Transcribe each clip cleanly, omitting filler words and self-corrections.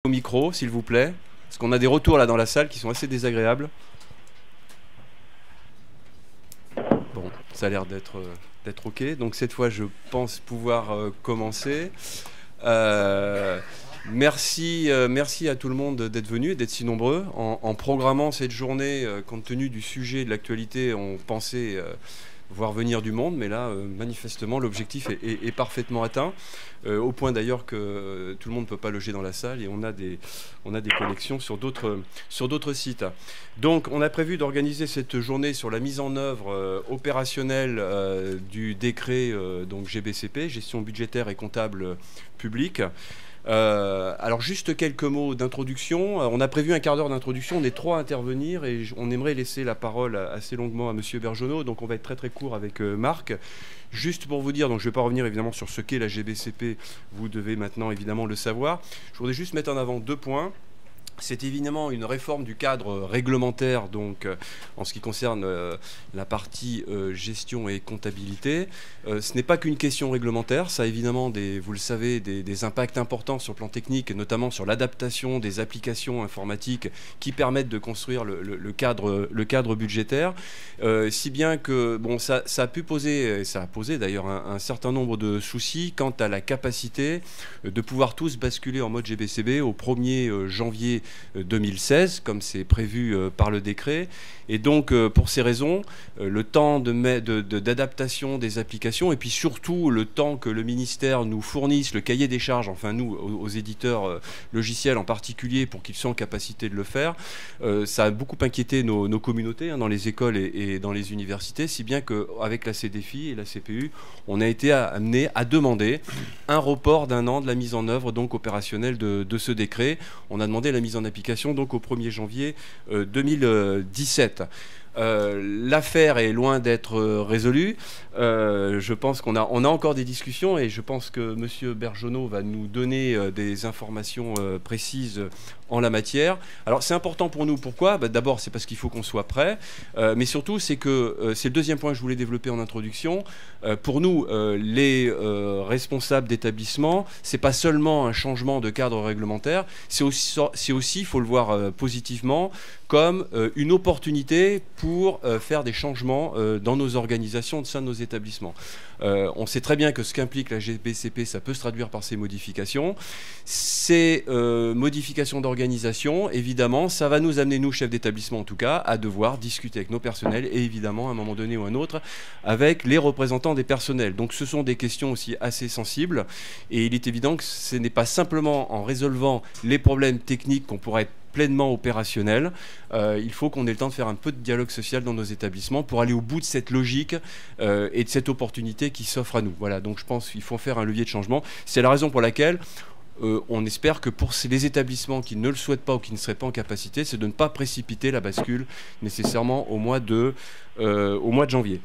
Au micro, s'il vous plaît, parce qu'on a des retours là dans la salle qui sont assez désagréables. Bon, ça a l'air d'être OK. Donc cette fois, je pense pouvoir commencer. Merci à tout le monde d'être venu et d'être si nombreux. En programmant cette journée, compte tenu du sujet de l'actualité, on pensait voir venir du monde, mais là, manifestement, l'objectif est parfaitement atteint, au point d'ailleurs que tout le monde ne peut pas loger dans la salle et on a des connexions sur d'autres sites. Donc, on a prévu d'organiser cette journée sur la mise en œuvre opérationnelle du décret donc GBCP, gestion budgétaire et comptable publique. Alors juste quelques mots d'introduction. On a prévu un quart d'heure d'introduction, on est trois à intervenir et on aimerait laisser la parole assez longuement à Monsieur Bergenot, donc on va être très court avec Marc. Juste pour vous dire, donc je ne vais pas revenir évidemment sur ce qu'est la GBCP, vous devez maintenant évidemment le savoir. Je voudrais juste mettre en avant deux points. C'est évidemment une réforme du cadre réglementaire, donc en ce qui concerne la partie gestion et comptabilité. Ce n'est pas qu'une question réglementaire, ça a évidemment, vous le savez, des impacts importants sur le plan technique, notamment sur l'adaptation des applications informatiques qui permettent de construire le cadre budgétaire. Si bien que bon, ça a pu poser, et ça a posé d'ailleurs un certain nombre de soucis quant à la capacité de pouvoir tous basculer en mode GBCB au 1er janvier 2016, comme c'est prévu par le décret. Et donc, pour ces raisons, le temps d'adaptation des applications, et puis surtout le temps que le ministère nous fournisse le cahier des charges, enfin nous, aux éditeurs logiciels en particulier, pour qu'ils soient en capacité de le faire, ça a beaucoup inquiété nos communautés dans les écoles et dans les universités, si bien qu'avec la CDFI et la CPU, on a été amené à demander un report d'un an de la mise en œuvre donc opérationnelle de ce décret. On a demandé la mise en application donc au 1er janvier 2017. L'affaire est loin d'être résolue. Je pense qu'on a encore des discussions et je pense que M. Bergenot va nous donner des informations précises en la matière. Alors c'est important pour nous, pourquoi ? D'abord c'est parce qu'il faut qu'on soit prêt, mais surtout c'est que, c'est le deuxième point que je voulais développer en introduction, pour nous les responsables d'établissement, c'est pas seulement un changement de cadre réglementaire, c'est aussi, il faut le voir positivement, comme une opportunité pour faire des changements dans nos organisations, au sein de nos établissements. On sait très bien que ce qu'implique la GBCP, ça peut se traduire par ces modifications. Ces modifications d'organisation, évidemment, ça va nous amener, nous, chefs d'établissement en tout cas, à devoir discuter avec nos personnels et évidemment, à un moment donné ou un autre, avec les représentants des personnels. Donc ce sont des questions aussi assez sensibles et il est évident que ce n'est pas simplement en résolvant les problèmes techniques qu'on pourra être pleinement opérationnel. Il faut qu'on ait le temps de faire un peu de dialogue social dans nos établissements pour aller au bout de cette logique et de cette opportunité qui s'offre à nous. Voilà, donc je pense qu'il faut faire un levier de changement. C'est la raison pour laquelle on espère que pour les établissements qui ne le souhaitent pas ou qui ne seraient pas en capacité, c'est de ne pas précipiter la bascule nécessairement au mois de janvier.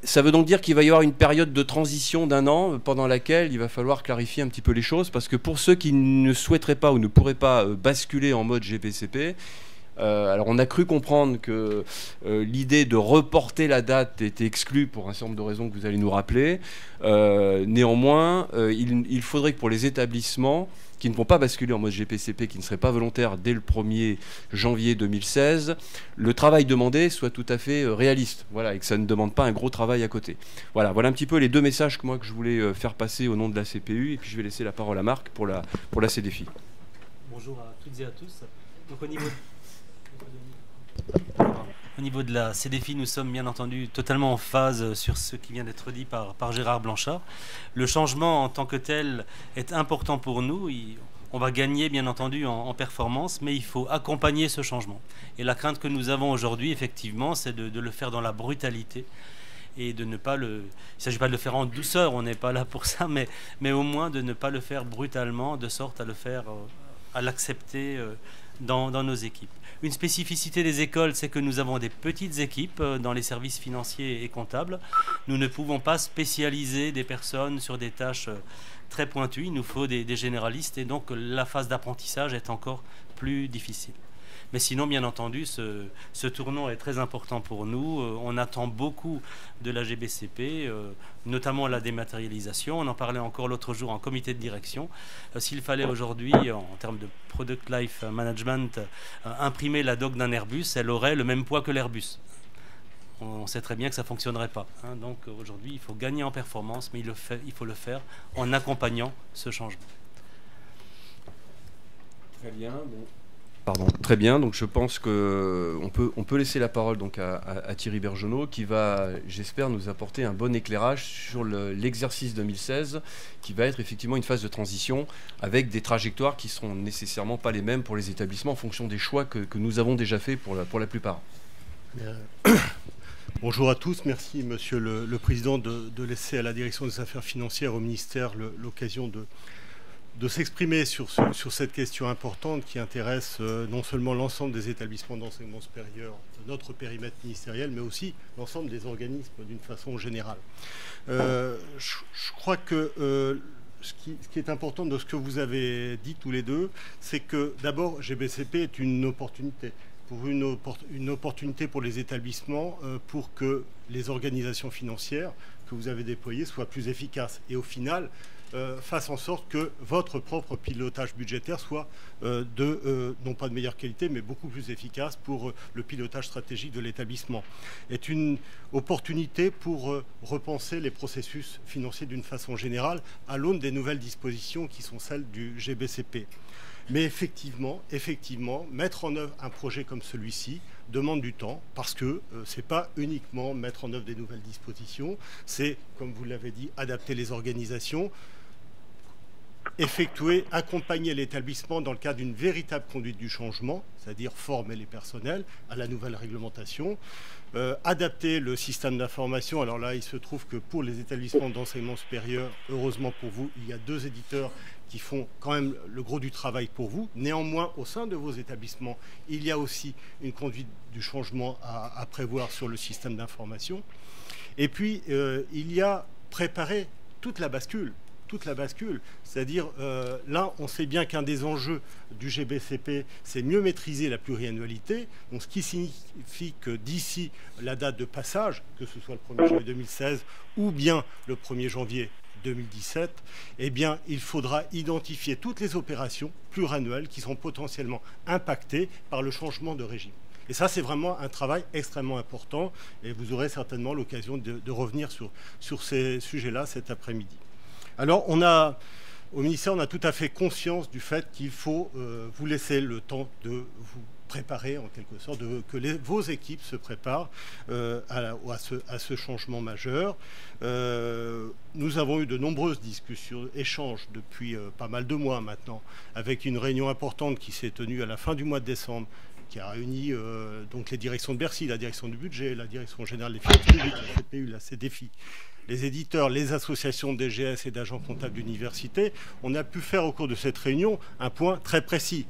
Ça veut donc dire qu'il va y avoir une période de transition d'un an pendant laquelle il va falloir clarifier un petit peu les choses, parce que pour ceux qui ne souhaiteraient pas ou ne pourraient pas basculer en mode GBCP, alors on a cru comprendre que l'idée de reporter la date était exclue pour un certain nombre de raisons que vous allez nous rappeler. Néanmoins, il faudrait que pour les établissements qui ne vont pas basculer en mode GBCP, qui ne seraient pas volontaires dès le 1er janvier 2016, le travail demandé soit tout à fait réaliste, voilà, et que ça ne demande pas un gros travail à côté. Voilà un petit peu les deux messages que je voulais faire passer au nom de la CPU, et puis je vais laisser la parole à Marc pour la CDFI. Bonjour à toutes et à tous. Donc au niveau de la CDFI, nous sommes bien entendu totalement en phase sur ce qui vient d'être dit par Gérard Blanchard. Le changement en tant que tel est important pour nous. On va gagner bien entendu en performance, mais il faut accompagner ce changement. Et la crainte que nous avons aujourd'hui, effectivement, c'est de le faire dans la brutalité et de ne pas il ne s'agit pas de le faire en douceur, on n'est pas là pour ça, mais au moins de ne pas le faire brutalement, de sorte à l'accepter dans nos équipes. Une spécificité des écoles, c'est que nous avons des petites équipes dans les services financiers et comptables. Nous ne pouvons pas spécialiser des personnes sur des tâches très pointues. Il nous faut des généralistes et donc la phase d'apprentissage est encore plus difficile. Mais sinon, bien entendu, ce tournant est très important pour nous. On attend beaucoup de la GBCP, notamment la dématérialisation. On en parlait encore l'autre jour en comité de direction. S'il fallait aujourd'hui, en termes de Product Life Management, imprimer la doc d'un Airbus, elle aurait le même poids que l'Airbus. On sait très bien que ça ne fonctionnerait pas. Hein. Donc aujourd'hui, il faut gagner en performance, mais il faut le faire en accompagnant ce changement. Très bien. Bon. Pardon. Très bien. Donc je pense qu'on peut laisser la parole donc à Thierry Bergenot qui va, j'espère, nous apporter un bon éclairage sur l'exercice 2016 qui va être effectivement une phase de transition avec des trajectoires qui ne seront nécessairement pas les mêmes pour les établissements en fonction des choix que nous avons déjà faits pour la plupart. Bonjour à tous. Merci, Monsieur le Président, de laisser à la Direction des Affaires financières au ministère l'occasion de s'exprimer sur cette question importante qui intéresse non seulement l'ensemble des établissements d'enseignement supérieur de notre périmètre ministériel, mais aussi l'ensemble des organismes d'une façon générale. Je crois que ce qui est important de ce que vous avez dit tous les deux, c'est que d'abord, GBCP est une opportunité. Une opportunité pour les établissements pour que les organisations financières que vous avez déployées soient plus efficaces et au final fasse en sorte que votre propre pilotage budgétaire soit non pas de meilleure qualité, mais beaucoup plus efficace pour le pilotage stratégique de l'établissement. Est une opportunité pour repenser les processus financiers d'une façon générale à l'aune des nouvelles dispositions qui sont celles du GBCP. Mais effectivement, mettre en œuvre un projet comme celui-ci demande du temps parce que ce n'est pas uniquement mettre en œuvre des nouvelles dispositions, c'est, comme vous l'avez dit, adapter les organisations, accompagner l'établissement dans le cadre d'une véritable conduite du changement, c'est-à-dire former les personnels à la nouvelle réglementation, adapter le système d'information. Alors là, il se trouve que pour les établissements d'enseignement supérieur, heureusement pour vous, il y a 2 éditeurs qui font quand même le gros du travail pour vous. Néanmoins, au sein de vos établissements, il y a aussi une conduite du changement à prévoir sur le système d'information. Et puis, il y a préparé toute la bascule, c'est-à-dire là, on sait bien qu'un des enjeux du GBCP, c'est mieux maîtriser la pluriannualité, donc ce qui signifie que d'ici la date de passage, que ce soit le 1er janvier 2016 ou bien le 1er janvier 2017, eh bien, il faudra identifier toutes les opérations pluriannuelles qui sont potentiellement impactées par le changement de régime. Et ça, c'est vraiment un travail extrêmement important et vous aurez certainement l'occasion de revenir sur ces sujets-là cet après-midi. Alors, au ministère, on a tout à fait conscience du fait qu'il faut vous laisser le temps de vous préparer, en quelque sorte, que vos équipes se préparent à ce changement majeur. Nous avons eu de nombreuses discussions, échanges depuis pas mal de mois maintenant, avec une réunion importante qui s'est tenue à la fin du mois de décembre, qui a réuni donc les directions de Bercy, la direction du budget, la direction générale des finances publiques, la CPU, la CDFI, les éditeurs, les associations de DGS et d'agents comptables d'université. On a pu faire au cours de cette réunion un point très précis.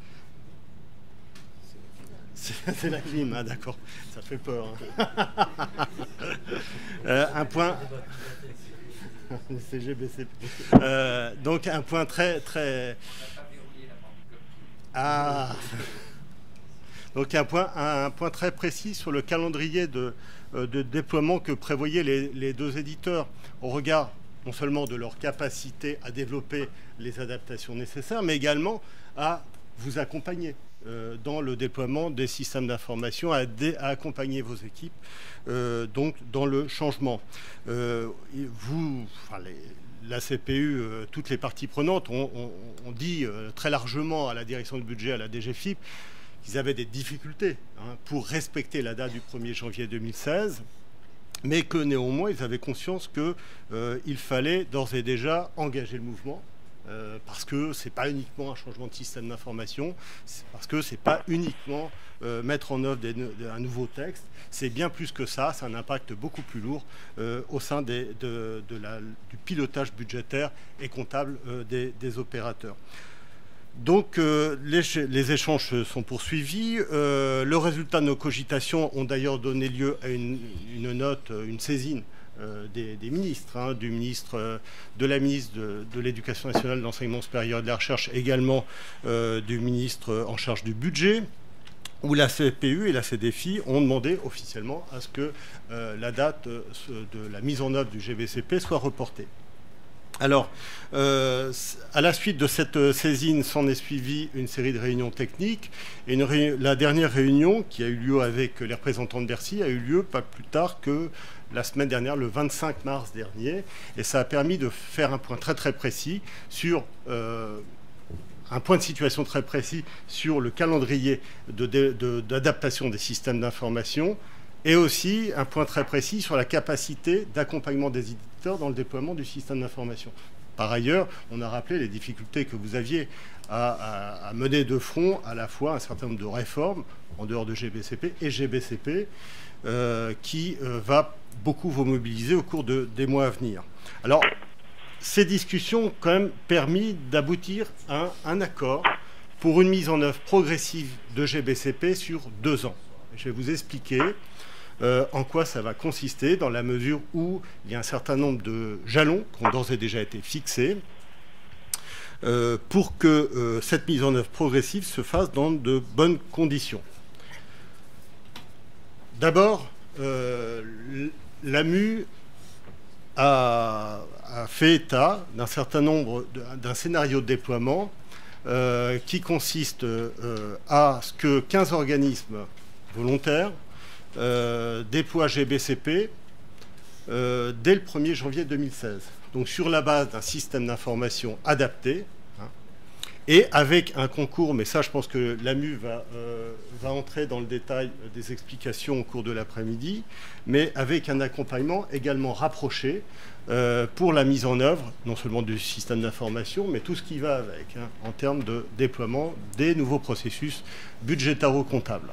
C'est la clim, hein, d'accord, ça fait peur. Hein. Un point... C'est GBCP. Donc un point très... Ah. Donc un point très précis sur le calendrier de déploiement que prévoyaient les 2 éditeurs au regard non seulement de leur capacité à développer les adaptations nécessaires, mais également à vous accompagner dans le déploiement des systèmes d'information, à accompagner vos équipes donc dans le changement. La CPU, toutes les parties prenantes ont dit très largement à la direction du budget, à la DGFiP, qu'ils avaient des difficultés pour respecter la date du 1er janvier 2016, mais que néanmoins, ils avaient conscience qu'il fallait d'ores et déjà engager le mouvement, parce que ce n'est pas uniquement un changement de système d'information, parce que ce n'est pas uniquement mettre en œuvre un nouveau texte, c'est bien plus que ça, c'est un impact beaucoup plus lourd au sein du pilotage budgétaire et comptable des opérateurs. Donc les échanges se sont poursuivis. Le résultat de nos cogitations ont d'ailleurs donné lieu à une note, une saisine des ministres, du ministre de la ministre de l'Éducation nationale, de l'enseignement supérieur et de la recherche, également du ministre en charge du budget. où la CPU et la CDFI ont demandé officiellement à ce que la date de la mise en œuvre du GBCP soit reportée. Alors, à la suite de cette saisine, s'en est suivi une série de réunions techniques. Et la dernière réunion, qui a eu lieu avec les représentants de Bercy, a eu lieu pas plus tard que la semaine dernière, le 25 mars dernier. Et ça a permis de faire un point très très précis sur... un point de situation très précis sur le calendrier d'adaptation des systèmes d'information et aussi un point très précis sur la capacité d'accompagnement des éditeurs dans le déploiement du système d'information. Par ailleurs, on a rappelé les difficultés que vous aviez à mener de front à la fois un certain nombre de réformes en dehors de GBCP et GBCP qui va beaucoup vous mobiliser au cours des mois à venir. Alors, ces discussions ont quand même permis d'aboutir à un accord pour une mise en œuvre progressive de GBCP sur 2 ans. Je vais vous expliquer en quoi ça va consister, dans la mesure où il y a un certain nombre de jalons qui ont d'ores et déjà été fixés pour que cette mise en œuvre progressive se fasse dans de bonnes conditions. D'abord, l'AMU a fait état d'un certain nombre, d'un scénario de déploiement qui consiste à ce que 15 organismes volontaires déploient GBCP dès le 1er janvier 2016. Donc sur la base d'un système d'information adapté, et avec un concours, mais ça je pense que l'AMU va entrer dans le détail des explications au cours de l'après-midi, mais avec un accompagnement également rapproché pour la mise en œuvre, non seulement du système d'information, mais tout ce qui va avec, en termes de déploiement des nouveaux processus budgétaro-comptables.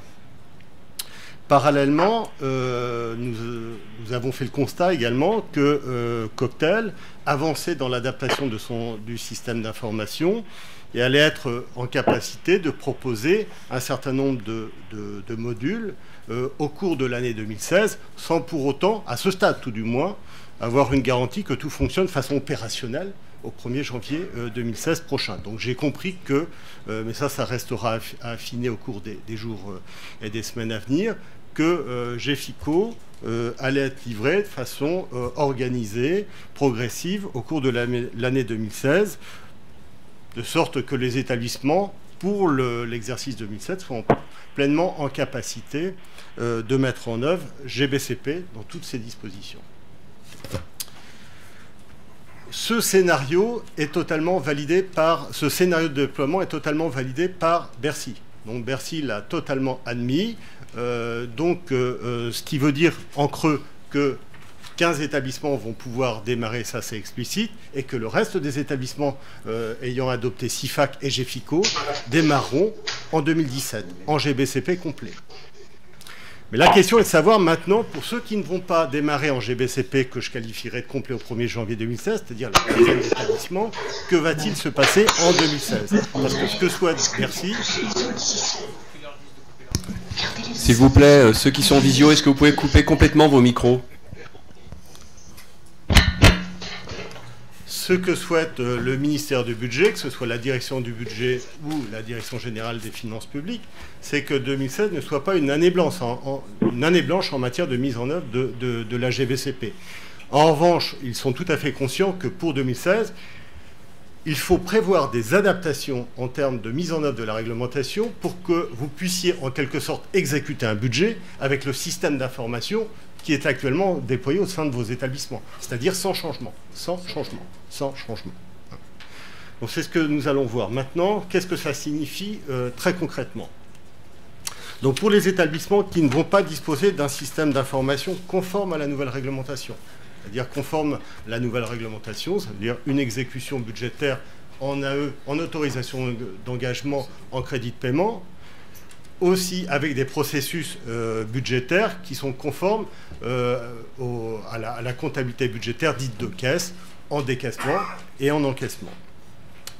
Parallèlement, nous avons fait le constat également que Cocktail avançait dans l'adaptation du système d'information et allait être en capacité de proposer un certain nombre de modules au cours de l'année 2016, sans pour autant, à ce stade tout du moins, avoir une garantie que tout fonctionne de façon opérationnelle au 1er janvier 2016 prochain. Donc j'ai compris que, mais ça restera à affiner au cours des jours et des semaines à venir, que GEFICO allait être livré de façon organisée, progressive au cours de l'année 2016, de sorte que les établissements, pour l'exercice 2007, soient pleinement en capacité de mettre en œuvre GBCP dans toutes ses dispositions. Ce scénario est totalement validé ce scénario de déploiement est totalement validé par Bercy. Donc Bercy l'a totalement admis. Ce qui veut dire en creux que 15 établissements vont pouvoir démarrer, ça c'est explicite, et que le reste des établissements ayant adopté CIFAC et GEFICO démarreront en 2017, en GBCP complet. Mais la question est de savoir maintenant, pour ceux qui ne vont pas démarrer en GBCP, que je qualifierais de complet au 1er janvier 2016, c'est-à-dire la quinzaine d'établissements, que va-t-il se passer en 2016? Parce que ce que souhaite Bercy... S'il vous plaît, ceux qui sont en visio, est-ce que vous pouvez couper complètement vos micros? Ce que souhaite le ministère du Budget, que ce soit la direction du budget ou la direction générale des finances publiques, c'est que 2016 ne soit pas une année blanche en matière de mise en œuvre de la GBCP. En revanche, ils sont tout à fait conscients que pour 2016, il faut prévoir des adaptations en termes de mise en œuvre de la réglementation pour que vous puissiez en quelque sorte exécuter un budget avec le système d'information qui est actuellement déployé au sein de vos établissements, c'est-à-dire sans changement, sans changement, sans changement. Donc c'est ce que nous allons voir. Maintenant, qu'est-ce que ça signifie très concrètement? Donc pour les établissements qui ne vont pas disposer d'un système d'information conforme à la nouvelle réglementation, c'est-à-dire conforme à la nouvelle réglementation, ça veut dire une exécution budgétaire en AE, en autorisation d'engagement, en crédit de paiement, aussi avec des processus budgétaires qui sont conformes à la comptabilité budgétaire dite de caisse, en décaissement et en encaissement.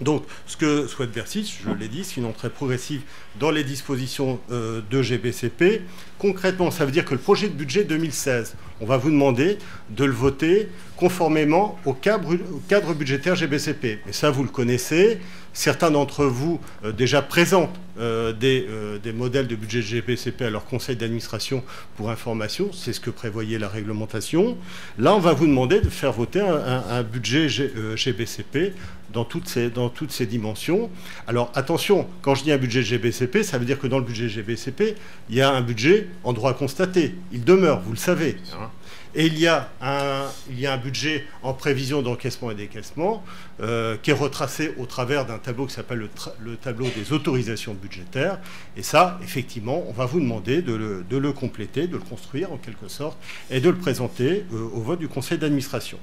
Donc, ce que souhaite Bercy, je l'ai dit, c'est une entrée progressive dans les dispositions de GBCP. Concrètement, ça veut dire que le projet de budget 2016, on va vous demander de le voter conformément au cadre budgétaire GBCP. Et ça, vous le connaissez, certains d'entre vous déjà présentent des modèles de budget GBCP à leur conseil d'administration pour information. C'est ce que prévoyait la réglementation. Là, on va vous demander de faire voter un budget GBCP dans toutes ces dimensions. Alors attention, quand je dis un budget GBCP, ça veut dire que dans le budget GBCP, il y a un budget en droit constaté. Il demeure, vous le savez. Hein. Et il y a un budget en prévision d'encaissement et décaissement qui est retracé au travers d'un tableau qui s'appelle le tableau des autorisations budgétaires. Et ça, effectivement, on va vous demander de le compléter, de le construire en quelque sorte, et de le présenter au vote du conseil d'administration.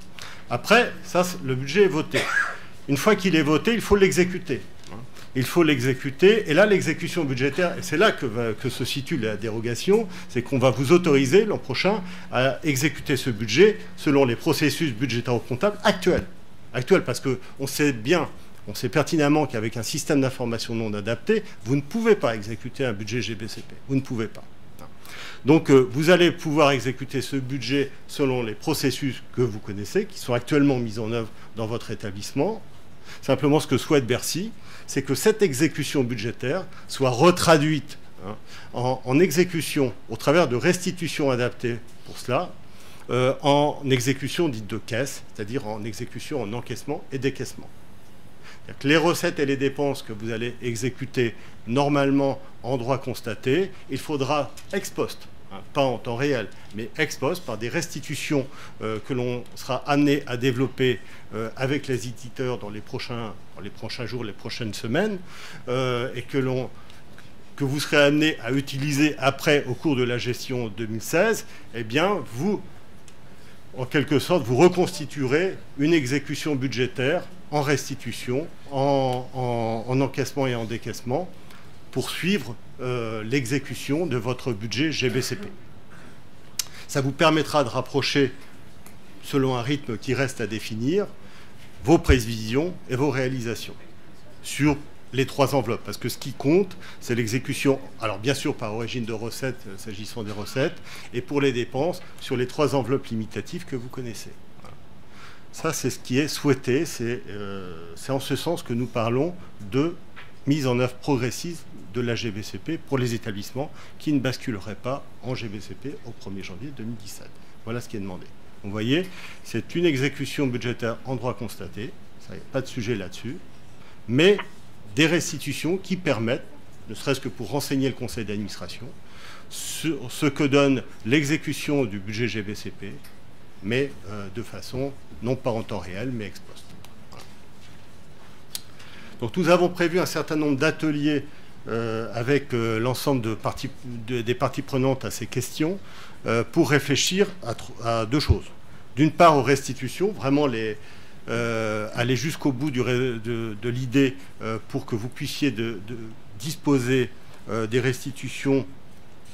Après, ça, le budget est voté. Une fois qu'il est voté, il faut l'exécuter. Il faut l'exécuter. Et là, l'exécution budgétaire, et c'est là que se situe la dérogation, c'est qu'on va vous autoriser l'an prochain à exécuter ce budget selon les processus budgétaires comptables actuels. Actuels, parce qu'on sait bien, on sait pertinemment qu'avec un système d'information non adapté, vous ne pouvez pas exécuter un budget GBCP. Vous ne pouvez pas. Donc, vous allez pouvoir exécuter ce budget selon les processus que vous connaissez, qui sont actuellement mis en œuvre dans votre établissement. Simplement, ce que souhaite Bercy, c'est que cette exécution budgétaire soit retraduite en exécution au travers de restitutions adaptées pour cela, en exécution dite de caisse, c'est-à-dire en exécution en encaissement et décaissement. C'est-à-dire que les recettes et les dépenses que vous allez exécuter normalement en droit constaté, il faudra ex post, pas en temps réel, mais ex post, par des restitutions que l'on sera amené à développer avec les éditeurs dans les prochains jours, les prochaines semaines, et que vous serez amené à utiliser après au cours de la gestion 2016, eh bien, vous, en quelque sorte, vous reconstituerez une exécution budgétaire en restitution, en encaissement et en décaissement, pour suivre l'exécution de votre budget GBCP. Ça vous permettra de rapprocher, selon un rythme qui reste à définir, vos prévisions et vos réalisations sur les 3 enveloppes. Parce que ce qui compte, c'est l'exécution, alors bien sûr par origine de recettes, s'agissant des recettes, et pour les dépenses, sur les 3 enveloppes limitatives que vous connaissez. Voilà. Ça, c'est ce qui est souhaité. C'est en ce sens que nous parlons de mise en œuvre progressive de la GBCP pour les établissements qui ne basculeraient pas en GBCP au 1er janvier 2017. Voilà ce qui est demandé. Vous voyez, c'est une exécution budgétaire en droit constaté, il n'y a pas de sujet là-dessus, mais des restitutions qui permettent, ne serait-ce que pour renseigner le conseil d'administration, ce que donne l'exécution du budget GBCP, mais de façon, non pas en temps réel, mais ex post. Voilà. Donc nous avons prévu un certain nombre d'ateliers avec l'ensemble des parties prenantes à ces questions pour réfléchir à 2 choses. D'une part, aux restitutions, vraiment aller jusqu'au bout de l'idée pour que vous puissiez disposer des restitutions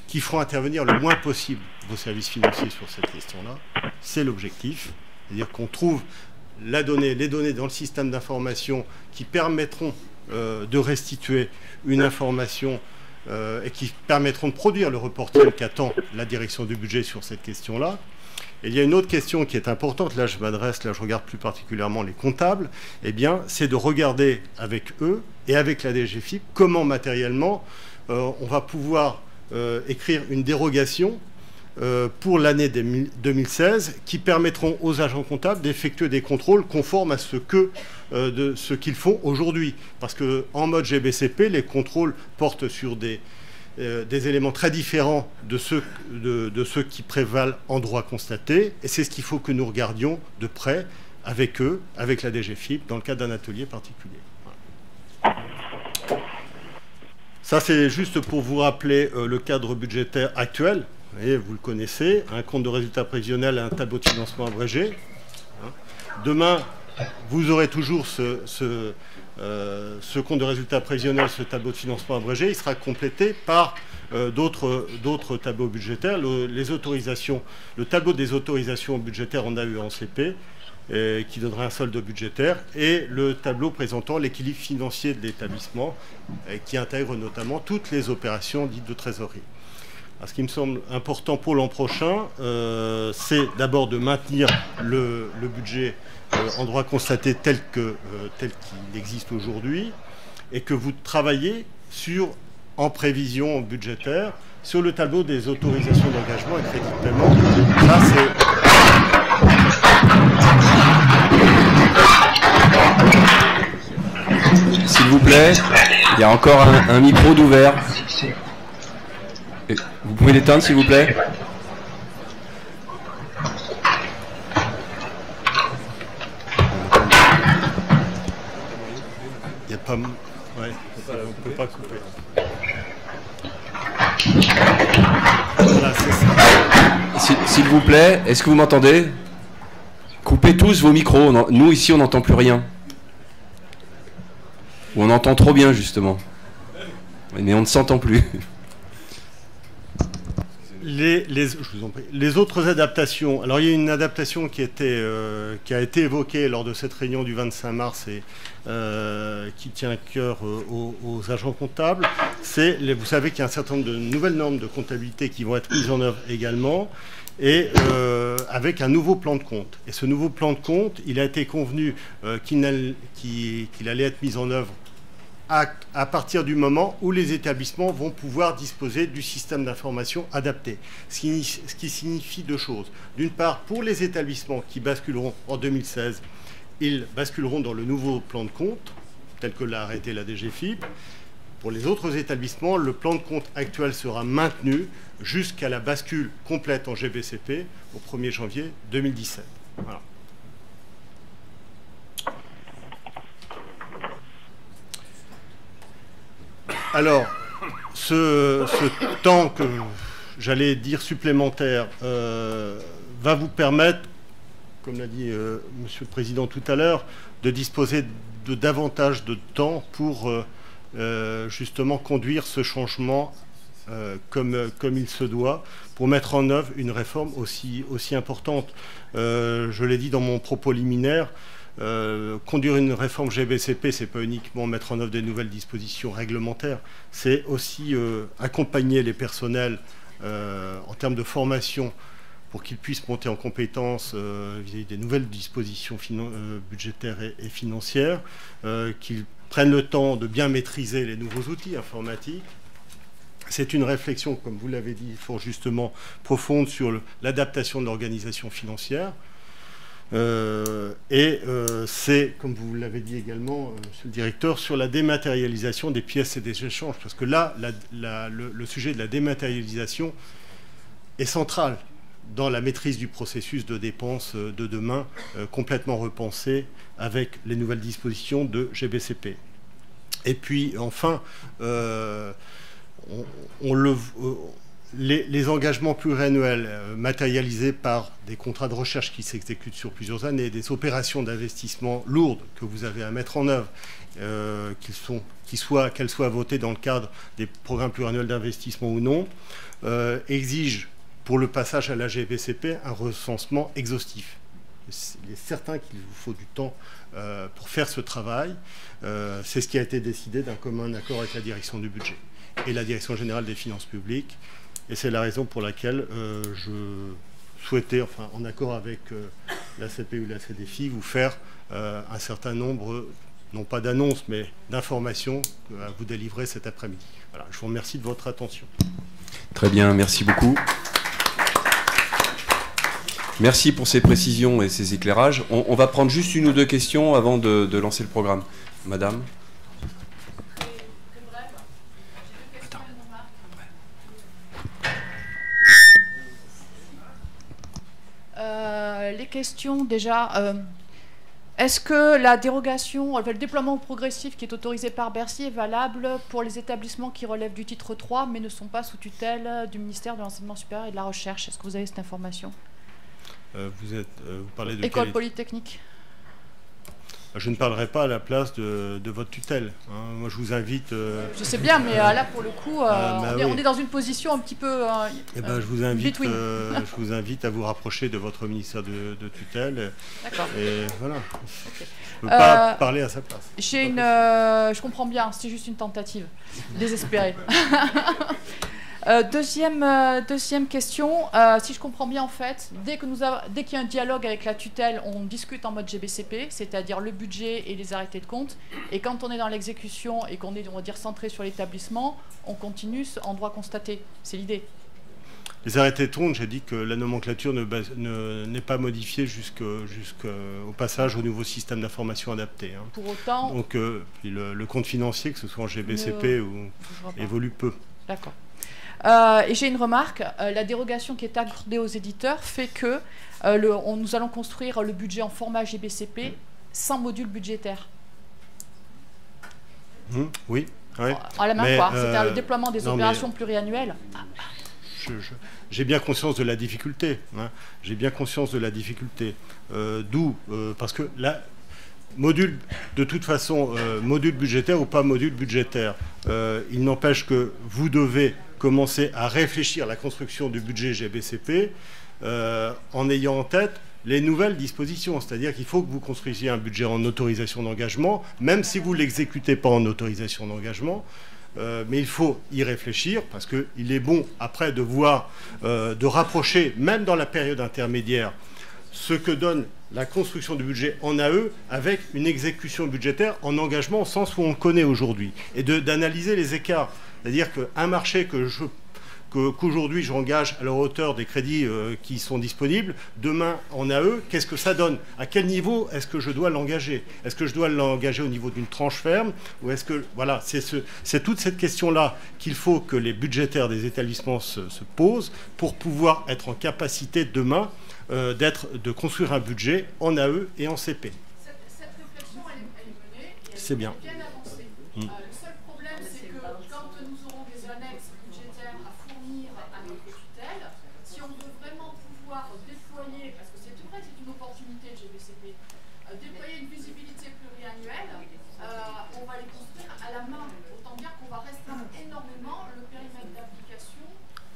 qui feront intervenir le moins possible vos services financiers sur cette question-là. C'est l'objectif. C'est-à-dire qu'on trouve les données dans le système d'information qui permettront de restituer une information et qui permettront de produire le reporting qu'attend la direction du budget sur cette question-là. Et il y a une autre question qui est importante, là je regarde plus particulièrement les comptables, eh bien c'est de regarder avec eux et avec la DGFiP comment matériellement on va pouvoir écrire une dérogation pour l'année 2016 qui permettront aux agents comptables d'effectuer des contrôles conformes à ce qu'ils font aujourd'hui. Parce qu'en mode GBCP, les contrôles portent sur des éléments très différents de ceux qui prévalent en droit constaté. Et c'est ce qu'il faut que nous regardions de près avec eux, avec la DGFiP, dans le cadre d'un atelier particulier. Voilà. Ça, c'est juste pour vous rappeler le cadre budgétaire actuel. Vous le connaissez, un compte de résultat prévisionnel et un tableau de financement abrégé. Demain, vous aurez toujours ce compte de résultat prévisionnel, ce tableau de financement abrégé. Il sera complété par d'autres tableaux budgétaires. Le tableau des autorisations budgétaires en AE et en CP, qui donnera un solde budgétaire, et le tableau présentant l'équilibre financier de l'établissement, qui intègre notamment toutes les opérations dites de trésorerie. Alors, ce qui me semble important pour l'an prochain, c'est d'abord de maintenir le budget en droit constaté tel qu'il existe aujourd'hui, et que vous travaillez en prévision budgétaire sur le tableau des autorisations d'engagement et crédits de paiement. Là, s'il vous plaît, il y a encore un micro d'ouvert. Vous pouvez l'éteindre, s'il vous plaît? Il n'y a pas... Ouais, on ne peut pas couper. Voilà, c'est ça. S'il vous plaît, est-ce que vous m'entendez? Coupez tous vos micros. Nous, ici, on n'entend plus rien. Ou on entend trop bien, justement. Mais on ne s'entend plus. Je vous en prie. Les autres adaptations. Alors, il y a une adaptation qui a été évoquée lors de cette réunion du 25 mars et qui tient à cœur aux agents comptables. Vous savez qu'il y a un certain nombre de nouvelles normes de comptabilité qui vont être mises en œuvre également, et avec un nouveau plan de compte. Et ce nouveau plan de compte, il a été convenu qu'il allait être mis en œuvre à partir du moment où les établissements vont pouvoir disposer du système d'information adapté. Ce qui signifie deux choses. D'une part, pour les établissements qui basculeront en 2016, ils basculeront dans le nouveau plan de compte, tel que l'a arrêté la DGFiP. Pour les autres établissements, le plan de compte actuel sera maintenu jusqu'à la bascule complète en GBCP au 1er janvier 2017. Voilà. Alors, ce temps que j'allais dire supplémentaire va vous permettre, comme l'a dit Monsieur le Président tout à l'heure, de disposer de davantage de temps pour justement conduire ce changement comme il se doit, pour mettre en œuvre une réforme aussi importante. Je l'ai dit dans mon propos liminaire, conduire une réforme GBCP, c'est pas uniquement mettre en œuvre des nouvelles dispositions réglementaires, c'est aussi accompagner les personnels en termes de formation pour qu'ils puissent monter en compétences vis-à-vis des nouvelles dispositions budgétaires et financières, qu'ils prennent le temps de bien maîtriser les nouveaux outils informatiques. C'est une réflexion, comme vous l'avez dit fort justement, profonde sur l'adaptation de l'organisation financière. C'est, comme vous l'avez dit également, Monsieur le Directeur, sur la dématérialisation des pièces et des échanges. Parce que là, le sujet de la dématérialisation est central dans la maîtrise du processus de dépenses de demain, complètement repensé avec les nouvelles dispositions de GBCP. Et puis, enfin, les engagements pluriannuels matérialisés par des contrats de recherche qui s'exécutent sur plusieurs années, des opérations d'investissement lourdes que vous avez à mettre en œuvre, qu'elles soient votées dans le cadre des programmes pluriannuels d'investissement ou non, exigent pour le passage à la GBCP un recensement exhaustif. Il est certain qu'il vous faut du temps pour faire ce travail. C'est ce qui a été décidé d'un commun accord avec la direction du budget et la direction générale des finances publiques. Et c'est la raison pour laquelle je souhaitais, enfin, en accord avec la CPU et la CDFI, vous faire un certain nombre, non pas d'annonces, mais d'informations à vous délivrer cet après-midi. Voilà, je vous remercie de votre attention. Très bien, merci beaucoup. Merci pour ces précisions et ces éclairages. On va prendre juste une ou deux questions avant de lancer le programme. Madame ? Les questions, déjà, est-ce que la dérogation, le déploiement progressif qui est autorisé par Bercy est valable pour les établissements qui relèvent du titre 3 mais ne sont pas sous tutelle du ministère de l'Enseignement supérieur et de la Recherche? Est-ce que vous avez cette information? Vous parlez de École polytechnique. Je ne parlerai pas à la place de votre tutelle. Hein. Moi, je vous invite... Je sais bien, mais là, pour le coup, on est dans une position un petit peu... je vous invite à vous rapprocher de votre ministère de tutelle. D'accord. Et voilà. Okay. Je ne peux pas parler à sa place. Je comprends bien, c'est juste une tentative désespérée. Deuxième question. Si je comprends bien, en fait, dès qu'il y a un dialogue avec la tutelle, on discute en mode GBCP, c'est-à-dire le budget et les arrêtés de compte. Et quand on est dans l'exécution et qu'on est, on va dire, centré sur l'établissement, on continue en droit constaté. C'est l'idée. Les arrêtés de compte, j'ai dit que la nomenclature n'est pas modifiée jusqu'au passage au nouveau système d'information adapté. Hein. Pour autant... Donc le compte financier, que ce soit en GBCP ou évolue peu. D'accord. Et j'ai une remarque. La dérogation qui est accordée aux éditeurs fait que nous allons construire le budget en format GBCP sans module budgétaire. Oui. Ouais. À la main, c'est-à-dire le déploiement des opérations pluriannuelles. J'ai bien conscience de la difficulté. Hein. J'ai bien conscience de la difficulté. D'où, parce que là, module, de toute façon, module budgétaire ou pas module budgétaire, il n'empêche que vous devez commencer à réfléchir à la construction du budget GBCP en ayant en tête les nouvelles dispositions. C'est-à-dire qu'il faut que vous construisiez un budget en autorisation d'engagement, même si vous ne l'exécutez pas en autorisation d'engagement. Mais il faut y réfléchir parce qu'il est bon après de voir, de rapprocher, même dans la période intermédiaire, ce que donne la construction du budget en AE avec une exécution budgétaire en engagement au sens où on le connaît aujourd'hui et d'analyser les écarts. C'est-à-dire qu'un marché qu'aujourd'hui j'engage à la hauteur des crédits qui sont disponibles, demain en AE, qu'est-ce que ça donne? À quel niveau est-ce que je dois l'engager? Est-ce que je dois l'engager au niveau d'une tranche ferme? Ou est-ce que... Voilà, c'est toute cette question-là qu'il faut que les budgétaires des établissements se posent pour pouvoir être en capacité demain de construire un budget en AE et en CP. Cette réflexion, elle est menée et c'est bien. Bien avancée. Le seul problème, c'est que quand nous aurons des annexes budgétaires à fournir à notre tutelle, si on veut vraiment pouvoir déployer, parce que c'est vrai que c'est une opportunité de GBCP, déployer une visibilité pluriannuelle, on va les construire à la main. Autant dire qu'on va restreindre énormément le périmètre d'application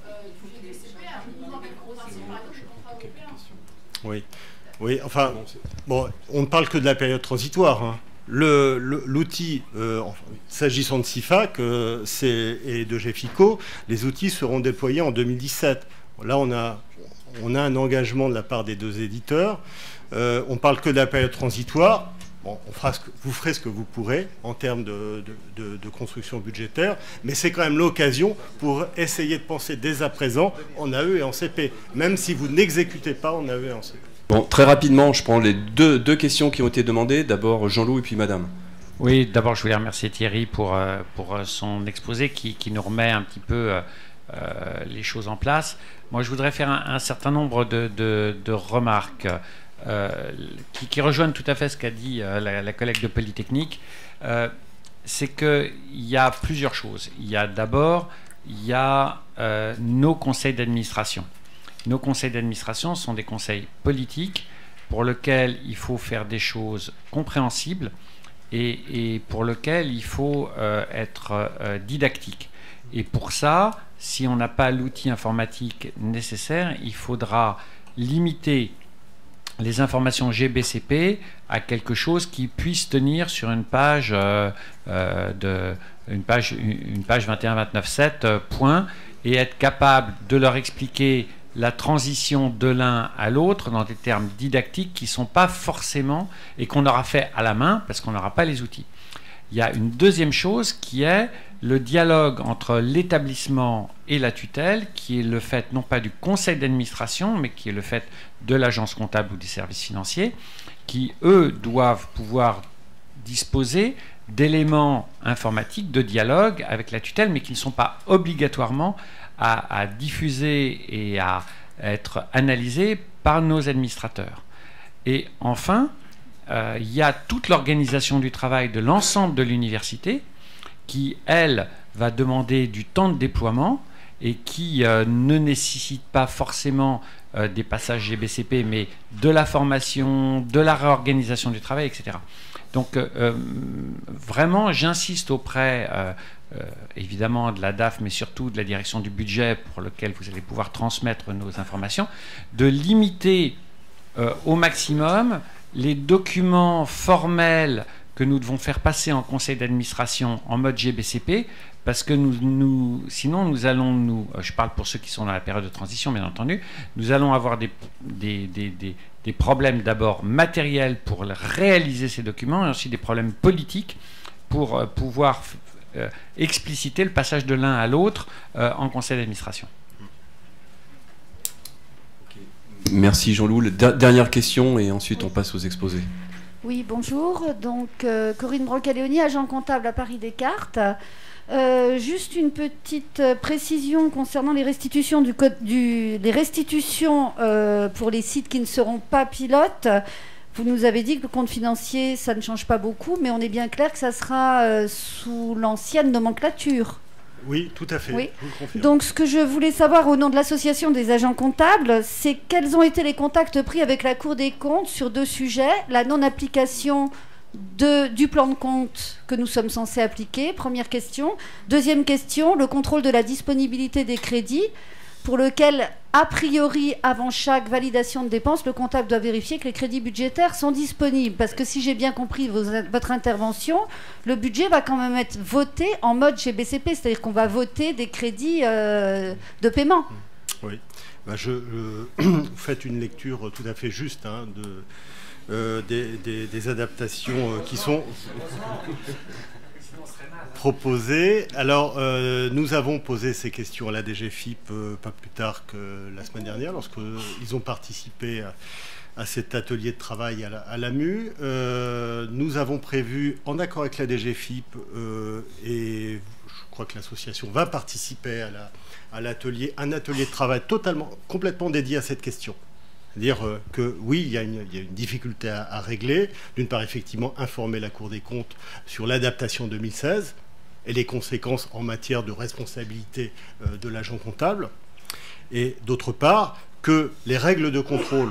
du GBCP à un minimum avec le principe, par exemple, du contrat européen. Oui, enfin, bon, on ne parle que de la période transitoire. Hein. L'outil, s'agissant de CIFAC et de GEFICO, les outils seront déployés en 2017. Là, on a un engagement de la part des deux éditeurs. On ne parle que de la période transitoire. Bon, vous ferez ce que vous pourrez en termes de construction budgétaire, mais c'est quand même l'occasion pour essayer de penser dès à présent en AE et en CP, même si vous n'exécutez pas en AE et en CP. Bon, très rapidement, je prends les deux questions qui ont été demandées. D'abord Jean-Loup et puis Madame. Oui, d'abord je voulais remercier Thierry pour son exposé qui nous remet un petit peu les choses en place. Moi, je voudrais faire un certain nombre de remarques qui rejoignent tout à fait ce qu'a dit la collègue de Polytechnique. C'est qu'il y a plusieurs choses. Il y a d'abord nos conseils d'administration. Nos conseils d'administration sont des conseils politiques pour lesquels il faut faire des choses compréhensibles et pour lesquels il faut être didactique. Et pour ça, si on n'a pas l'outil informatique nécessaire, il faudra limiter les informations GBCP à quelque chose qui puisse tenir sur une page 21-29-7 point et être capable de leur expliquer la transition de l'un à l'autre dans des termes didactiques qui ne sont pas forcément et qu'on aura fait à la main parce qu'on n'aura pas les outils. Il y a une deuxième chose qui est le dialogue entre l'établissement et la tutelle, qui est le fait non pas du conseil d'administration, mais qui est le fait de l'agence comptable ou des services financiers, qui, eux, doivent pouvoir disposer d'éléments informatiques de dialogue avec la tutelle, mais qui ne sont pas obligatoirement à diffuser et à être analysés par nos administrateurs. Et enfin, il y a toute l'organisation du travail de l'ensemble de l'université qui, elle, va demander du temps de déploiement et qui ne nécessite pas forcément des passages GBCP, mais de la formation, de la réorganisation du travail, etc. Donc, vraiment, j'insiste auprès, évidemment, de la DAF, mais surtout de la direction du budget pour lequel vous allez pouvoir transmettre nos informations, de limiter au maximum les documents formels que nous devons faire passer en conseil d'administration en mode GBCP, parce que sinon nous allons, je parle pour ceux qui sont dans la période de transition, bien entendu, nous allons avoir des problèmes d'abord matériels pour réaliser ces documents, et ensuite des problèmes politiques pour pouvoir expliciter le passage de l'un à l'autre en conseil d'administration. Merci Jean-Loup. Dernière question et ensuite on passe aux exposés. Oui, bonjour. Donc, Corinne Brancaleoni, agent comptable à Paris Descartes. Juste une petite précision concernant les restitutions les restitutions pour les sites qui ne seront pas pilotes. Vous nous avez dit que le compte financier, ça ne change pas beaucoup, mais on est bien clair que ça sera sous l'ancienne nomenclature. Oui, tout à fait. Oui. Je vous le confirme. Donc, ce que je voulais savoir au nom de l'association des agents comptables, c'est quels ont été les contacts pris avec la Cour des comptes sur 2 sujets. La non-application du plan de compte que nous sommes censés appliquer, première question. Deuxième question, le contrôle de la disponibilité des crédits, pour lequel, a priori, avant chaque validation de dépenses, le comptable doit vérifier que les crédits budgétaires sont disponibles. Parce que si j'ai bien compris votre intervention, le budget va quand même être voté en mode GBCP, c'est-à-dire qu'on va voter des crédits de paiement. Oui, vous faites une lecture tout à fait juste des adaptations qui sont proposées. Alors, nous avons posé ces questions à la DGFiP pas plus tard que la semaine dernière, lorsqu'ils ont participé à cet atelier de travail à l'AMU. Nous avons prévu, en accord avec la DGFiP, et je crois que l'association va participer à l'atelier, un atelier de travail complètement dédié à cette question. C'est-à-dire que oui, il y a une difficulté à régler. D'une part, effectivement, informer la Cour des comptes sur l'adaptation 2016 et les conséquences en matière de responsabilité de l'agent comptable. Et d'autre part, que les règles de contrôle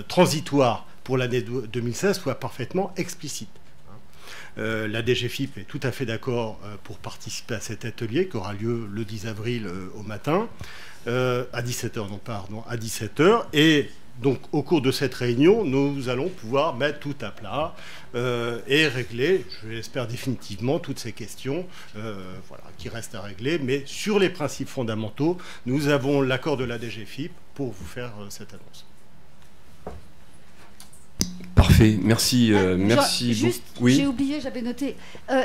transitoires pour l'année 2016 soient parfaitement explicites. La DGFiP est tout à fait d'accord pour participer à cet atelier qui aura lieu le 10 avril au matin. À 17h, non, pardon, à 17h. Et donc, au cours de cette réunion, nous allons pouvoir mettre tout à plat et régler, je l'espère définitivement, toutes ces questions qui restent à régler. Mais sur les principes fondamentaux, nous avons l'accord de la DGFiP pour vous faire cette annonce. Parfait, merci. Merci. Juste, oui. J'ai oublié, j'avais noté.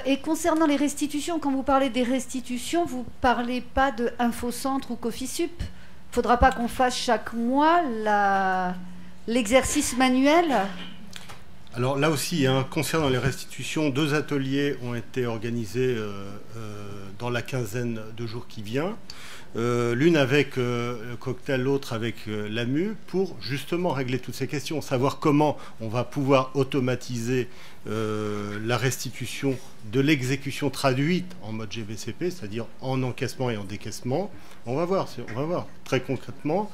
Et concernant les restitutions, quand vous parlez des restitutions, vous ne parlez pas de Infocentre ou Cofisup. Il ne faudra pas qu'on fasse chaque mois l'exercice manuel. Alors là aussi, concernant les restitutions, 2 ateliers ont été organisés dans la quinzaine de jours qui vient. L'une avec Cocktail, l'autre avec l'AMU, pour justement régler toutes ces questions, savoir comment on va pouvoir automatiser la restitution de l'exécution traduite en mode GBCP, c'est-à-dire en encaissement et en décaissement. On va voir très concrètement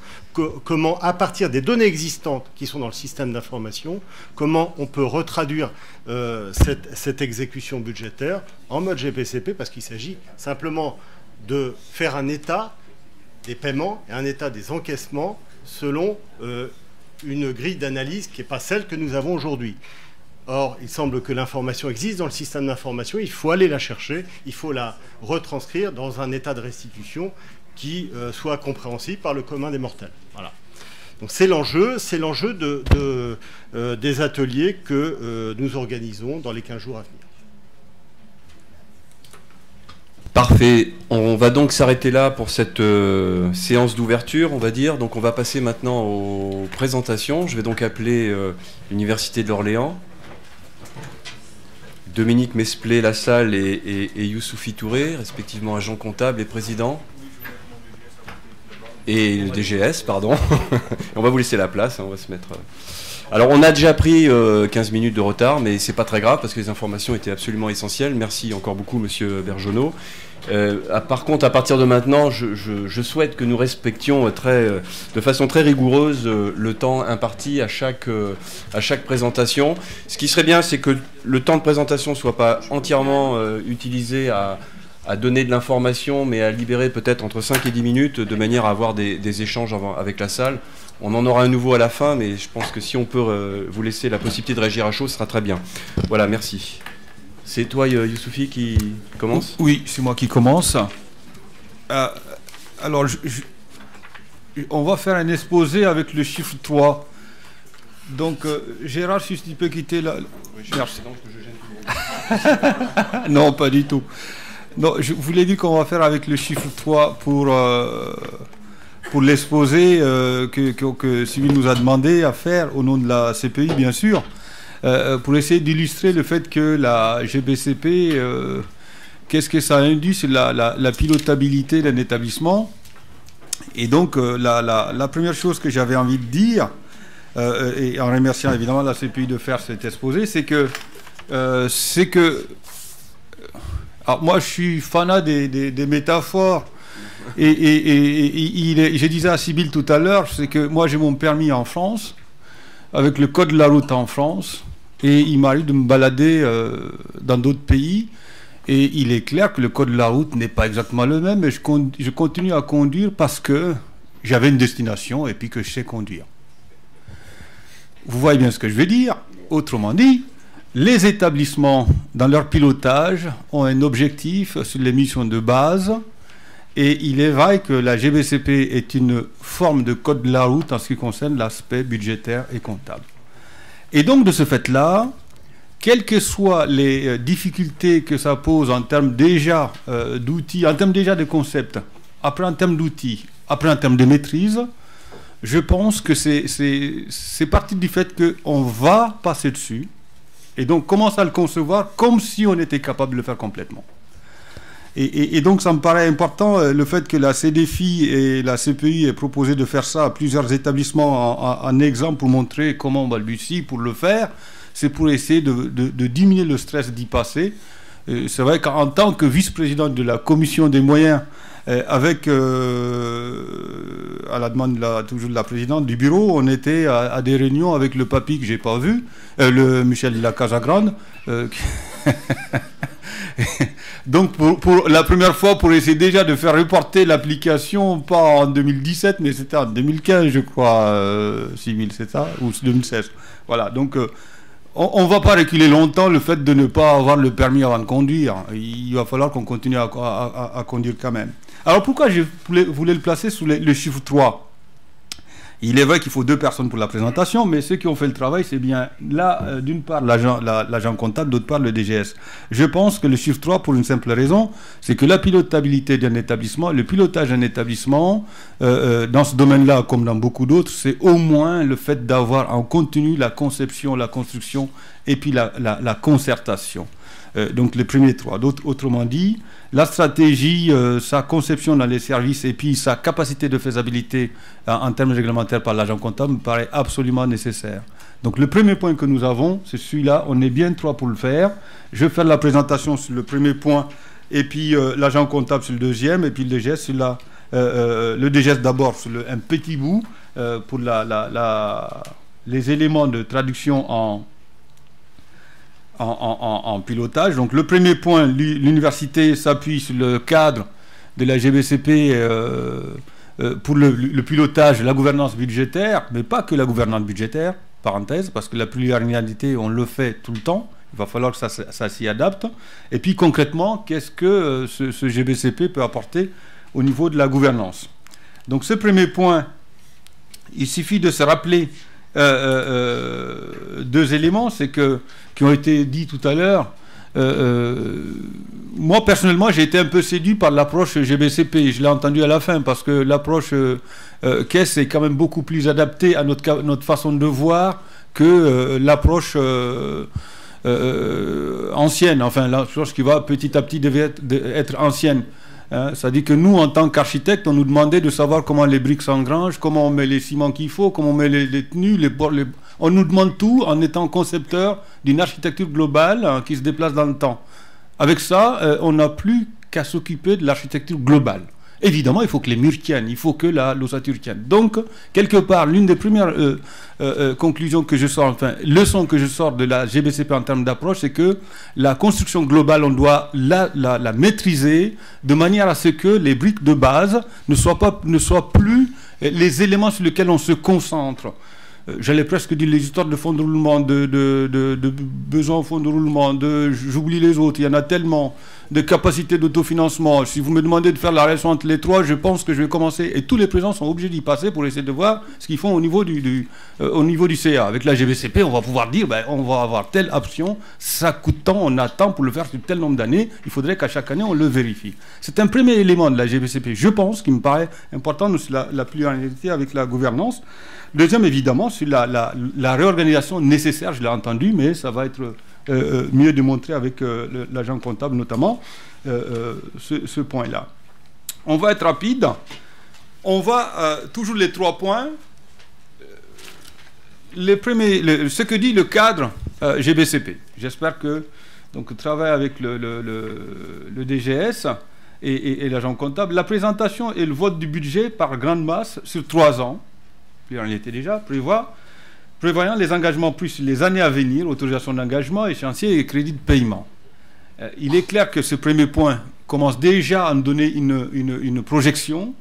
comment, à partir des données existantes qui sont dans le système d'information, comment on peut retraduire cette exécution budgétaire en mode GBCP, parce qu'il s'agit simplement de faire un état des paiements et un état des encaissements selon une grille d'analyse qui n'est pas celle que nous avons aujourd'hui. Or, il semble que l'information existe dans le système d'information, il faut aller la chercher, il faut la retranscrire dans un état de restitution qui soit compréhensible par le commun des mortels. Voilà. Donc c'est l'enjeu des ateliers que nous organisons dans les 15 jours à venir. Parfait. On va donc s'arrêter là pour cette séance d'ouverture, on va dire. Donc on va passer maintenant aux présentations. Je vais donc appeler l'Université de l'Orléans. Dominique Mesplé-Lassalle et Youssoufi Touré, respectivement agent comptable et président. Et le DGS, pardon. On va vous laisser la place, on va se mettre... Alors on a déjà pris 15 minutes de retard, mais c'est pas très grave parce que les informations étaient absolument essentielles. Merci encore beaucoup, monsieur Bergenot. Par contre, à partir de maintenant, je souhaite que nous respections de façon très rigoureuse le temps imparti à chaque présentation. Ce qui serait bien, c'est que le temps de présentation ne soit pas entièrement utilisé à donner de l'information, mais à libérer peut-être entre 5 et 10 minutes, de manière à avoir des échanges avec la salle. On en aura un nouveau à la fin, mais je pense que si on peut vous laisser la possibilité de réagir à chaud, ce sera très bien. Voilà, merci. C'est toi, Youssoufi, qui commence? Oui, c'est moi qui commence. Alors, on va faire un exposé avec le chiffre 3. Donc, Gérard, si tu peux quitter la... Merci. Non, pas du tout. Non, je voulais dire qu'on va faire avec le chiffre 3 pour l'exposé que Sylvie nous a demandé à faire au nom de la CPI, bien sûr, pour essayer d'illustrer le fait que la GBCP, qu'est-ce que ça induit? C'est la pilotabilité d'un établissement. Et donc, la première chose que j'avais envie de dire, et en remerciant évidemment la CPI de faire cet exposé, c'est que alors moi je suis fanat des métaphores et je disais à Sybille tout à l'heure, c'est que moi j'ai mon permis en France avec le code de la route en France et il m'arrive de me balader dans d'autres pays et il est clair que le code de la route n'est pas exactement le même, mais je continue à conduire parce que j'avais une destination et puis que je sais conduire. Vous voyez bien ce que je veux dire. Autrement dit, les établissements, dans leur pilotage, ont un objectif sur les missions de base. Et il est vrai que la GBCP est une forme de code de la route en ce qui concerne l'aspect budgétaire et comptable. Et donc, de ce fait-là, quelles que soient les difficultés que ça pose en termes déjà d'outils, en termes déjà de concepts, après en termes d'outils, après en termes de maîtrise, je pense que c'est parti du fait qu'on va passer dessus et donc commence à le concevoir comme si on était capable de le faire complètement. Et donc ça me paraît important le fait que la CDFI et la CPI aient proposé de faire ça à plusieurs établissements en exemple pour montrer comment on balbutie pour le faire. C'est pour essayer de diminuer le stress d'y passer. C'est vrai qu'en tant que vice-président de la commission des moyens, avec, à la demande toujours de la présidente du bureau, on était à des réunions avec le papy que j'ai pas vu, le Michel de la Casagrande. Donc pour la première fois, pour essayer déjà de faire reporter l'application, pas en 2017, mais c'était en 2015, je crois, civil, c'est ça, ou 2016. Voilà, donc on ne va pas reculer longtemps le fait de ne pas avoir le permis avant de conduire. Il va falloir qu'on continue à conduire quand même. Alors pourquoi je voulais le placer sous le chiffre 3 ? Il est vrai qu'il faut 2 personnes pour la présentation, mais ceux qui ont fait le travail, c'est bien là, d'une part, l'agent comptable, d'autre part, le DGS. Je pense que le chiffre 3, pour une simple raison, c'est que la pilotabilité d'un établissement, le pilotage d'un établissement, dans ce domaine-là, comme dans beaucoup d'autres, c'est au moins le fait d'avoir en continu la conception, la construction et puis la concertation. Donc les premiers 3. Autrement dit, la stratégie, sa conception dans les services et puis sa capacité de faisabilité en termes réglementaires par l'agent comptable me paraît absolument nécessaire. Donc le premier point que nous avons, c'est celui-là, on est bien 3 pour le faire. Je vais faire la présentation sur le premier point et puis l'agent comptable sur le deuxième et puis le DGS sur le DGS d'abord sur un petit bout pour les éléments de traduction en pilotage. Donc le premier point, l'université s'appuie sur le cadre de la GBCP pour le pilotage, la gouvernance budgétaire, mais pas que la gouvernance budgétaire, parenthèse, parce que la pluriannualité, on le fait tout le temps, il va falloir que ça s'y adapte. Et puis concrètement, qu'est-ce que ce GBCP peut apporter au niveau de la gouvernance. Donc ce premier point, il suffit de se rappeler 2 éléments, c'est qui ont été dits tout à l'heure. Moi personnellement, j'ai été un peu séduit par l'approche GBCP. Je l'ai entendu à la fin parce que l'approche caisse est quand même beaucoup plus adaptée à notre façon de voir que l'approche ancienne. Enfin, l'approche qui va petit à petit être ancienne. Hein, c'est-à-dire que nous, en tant qu'architectes, on nous demandait de savoir comment les briques s'engrangent, comment on met les ciments qu'il faut, comment on met les tenues, les bords. On nous demande tout en étant concepteur d'une architecture globale qui se déplace dans le temps. Avec ça, on n'a plus qu'à s'occuper de l'architecture globale. Évidemment, il faut que les murs tiennent, il faut que l'ossature tienne. Donc, quelque part, l'une des premières conclusions que je sors, enfin, leçons que je sors de la GBCP en termes d'approche, c'est que la construction globale, on doit la maîtriser de manière à ce que les briques de base ne soient plus les éléments sur lesquels on se concentre. j'allais presque dire les histoires de fonds de roulement, de besoins au fonds de roulement, j'oublie les autres, il y en a tellement, de capacités d'autofinancement. Si vous me demandez de faire la relation entre les trois, je pense que je vais commencer, et tous les présidents sont obligés d'y passer pour essayer de voir ce qu'ils font au niveau du CA. Avec la GBCP, on va pouvoir dire, ben, on va avoir telle option, ça coûte tant, on a tant pour le faire sur tel nombre d'années, il faudrait qu'à chaque année, on le vérifie. C'est un premier élément de la GBCP, je pense, qui me paraît important, c'est la pluralité avec la gouvernance. Deuxième, évidemment, c'est la réorganisation nécessaire, je l'ai entendu, mais ça va être mieux démontré avec l'agent comptable notamment, ce point-là. On va être rapide. On va, toujours les 3 points. Ce que dit le cadre GBCP. J'espère que donc travaille avec le DGS et l'agent comptable. La présentation et le vote du budget par grande masse sur 3 ans. Puis on y était déjà, prévoyant les engagements plus les années à venir, autorisation d'engagement, échéancier et crédit de paiement. Il est clair que ce premier point commence déjà à nous donner une projection.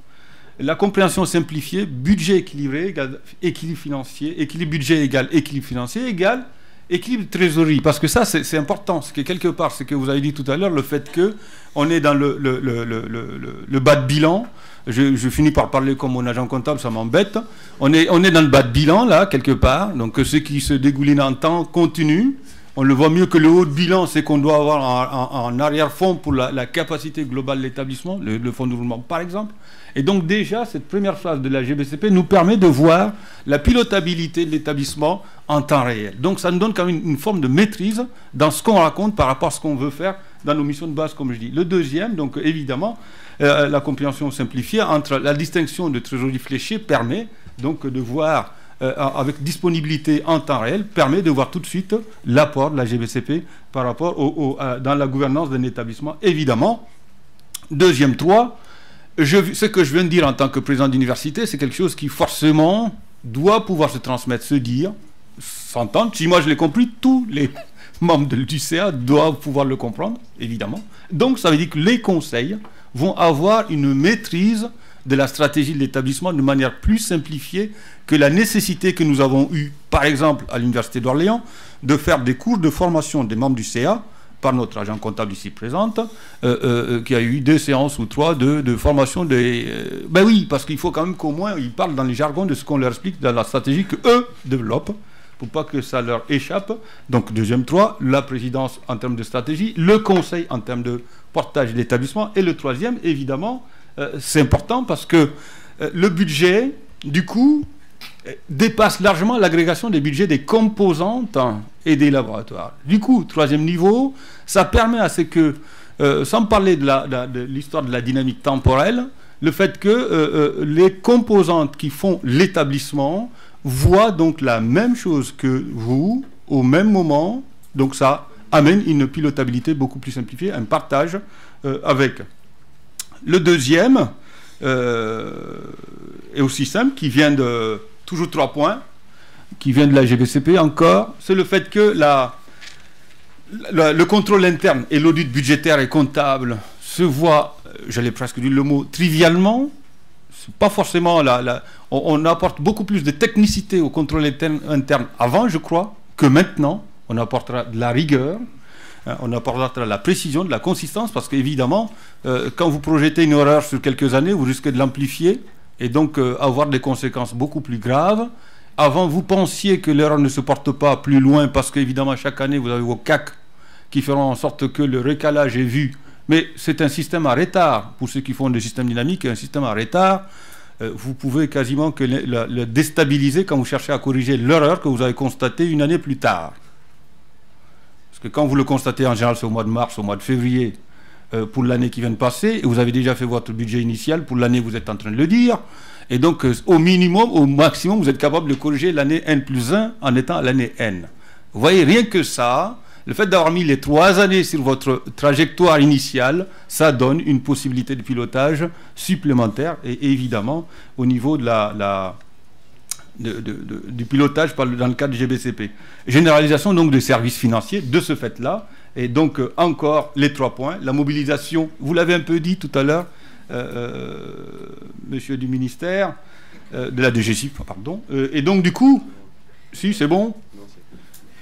La compréhension simplifiée, budget équilibré égale équilibre financier, équilibre budget égale équilibre financier égale équilibre trésorerie. Parce que ça, c'est important. C'est que quelque part, c'est que vous avez dit tout à l'heure, le fait qu'on est dans le bas de bilan. Je finis par parler comme mon agent comptable, ça m'embête. On est dans le bas de bilan, là, quelque part. Donc, ce qui se dégouline en temps continue. On le voit mieux que le haut de bilan, c'est qu'on doit avoir en arrière-fond pour la capacité globale de l'établissement, le fonds de roulement, par exemple. Et donc, déjà, cette première phase de la GBCP nous permet de voir la pilotabilité de l'établissement en temps réel. Donc, ça nous donne quand même une forme de maîtrise dans ce qu'on raconte par rapport à ce qu'on veut faire dans nos missions de base, comme je dis. Le deuxième, donc, évidemment, la compréhension simplifiée entre la distinction de trésorerie fléchée permet donc de voir, avec disponibilité en temps réel, permet de voir tout de suite l'apport de la GBCP par rapport dans la gouvernance d'un établissement. Évidemment, deuxième 3, ce que je viens de dire en tant que président d'université, c'est quelque chose qui forcément doit pouvoir se transmettre, se dire, s'entendre. Si moi je l'ai compris, tous les membres du CA doivent pouvoir le comprendre, évidemment. Donc ça veut dire que les conseils vont avoir une maîtrise de la stratégie de l'établissement de manière plus simplifiée que la nécessité que nous avons eue, par exemple, à l'Université d'Orléans, de faire des cours de formation des membres du CA, par notre agent comptable ici présente, qui a eu 2 séances ou 3 de formation des... ben oui, parce qu'il faut quand même qu'au moins ils parlent dans les jargons de ce qu'on leur explique dans la stratégie qu'eux développent, pour pas que ça leur échappe. Donc, deuxième 3, la présidence en termes de stratégie, le conseil en termes de portage de l'établissement, et le troisième, évidemment, c'est important parce que le budget, du coup, dépasse largement l'agrégation des budgets des composantes et des laboratoires. Du coup, troisième niveau, ça permet à ce que, sans parler de l'histoire de la dynamique temporelle, le fait que les composantes qui font l'établissement voient donc la même chose que vous, au même moment, donc ça amène une pilotabilité beaucoup plus simplifiée, un partage avec. Le deuxième est aussi simple, qui vient de... Toujours 3 points, qui vient de la GBCP encore, c'est le fait que le contrôle interne et l'audit budgétaire et comptable se voient, j'allais presque dire le mot, trivialement. C'est pas forcément on apporte beaucoup plus de technicité au contrôle interne avant, je crois, que maintenant. On apportera de la rigueur, on apportera de la précision, de la consistance, parce qu'évidemment, quand vous projetez une erreur sur quelques années, vous risquez de l'amplifier et donc avoir des conséquences beaucoup plus graves. Avant, vous pensiez que l'erreur ne se porte pas plus loin, parce qu'évidemment, chaque année, vous avez vos CAC qui feront en sorte que le recalage est vu. Mais c'est un système à retard. Pour ceux qui font des systèmes dynamiques, un système à retard, vous pouvez quasiment que le déstabiliser quand vous cherchez à corriger l'erreur que vous avez constatée une année plus tard. Parce que quand vous le constatez, en général, c'est au mois de mars, au mois de février, pour l'année qui vient de passer, et vous avez déjà fait votre budget initial pour l'année, vous êtes en train de le dire, et donc au minimum, au maximum, vous êtes capable de corriger l'année N+1 en étant à l'année N. Vous voyez, rien que ça, le fait d'avoir mis les 3 années sur votre trajectoire initiale, ça donne une possibilité de pilotage supplémentaire, et évidemment, au niveau de du pilotage dans le cadre du GBCP. Généralisation donc des services financiers de ce fait-là. Et donc encore les 3 points. La mobilisation, vous l'avez un peu dit tout à l'heure, monsieur du ministère, de la DGCIP, pardon. Et donc du coup, Si, c'est bon?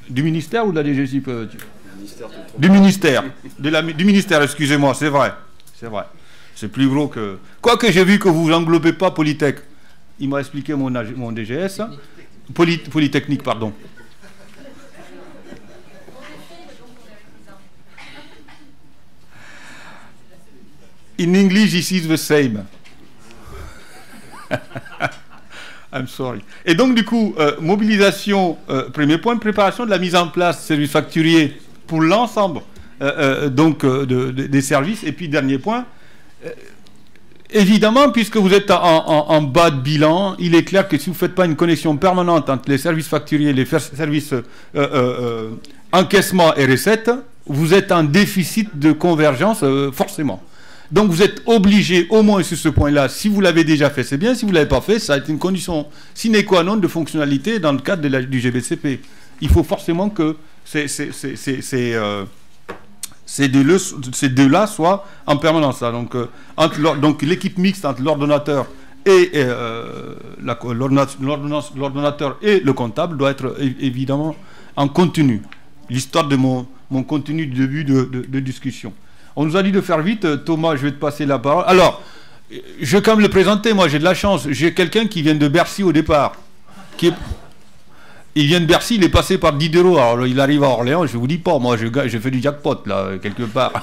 Du ministère ou de la DGSIP? Du ministère, excusez-moi, c'est vrai. C'est vrai. C'est plus gros que... Quoique j'ai vu que vous englobez pas Polytech. Il m'a expliqué mon DGS. Polytechnique, pardon. In English, this is the same. I'm sorry. Et donc, du coup, mobilisation, premier point, préparation de la mise en place de services facturiers pour l'ensemble des services. Et puis, dernier point, évidemment, puisque vous êtes en bas de bilan, il est clair que si vous ne faites pas une connexion permanente entre les services facturiers et les services encaissement et recettes, vous êtes en déficit de convergence, forcément. Donc vous êtes obligé, au moins sur ce point-là, si vous l'avez déjà fait, c'est bien. Si vous ne l'avez pas fait, ça a été une condition sine qua non de fonctionnalité dans le cadre du GBCP. Il faut forcément que ces deux-là soient en permanence. Donc l'équipe mixte entre l'ordonnateur et l'ordonnateur et le comptable doit être évidemment en continu. L'histoire de mon contenu du début de discussion. On nous a dit de faire vite. Thomas, je vais te passer la parole. Alors, je vais quand même le présenter. Moi, j'ai de la chance. J'ai quelqu'un qui vient de Bercy au départ. Il vient de Bercy, il est passé par Diderot. Alors, il arrive à Orléans, je ne vous dis pas. Moi, j'ai fait du jackpot, là, quelque part.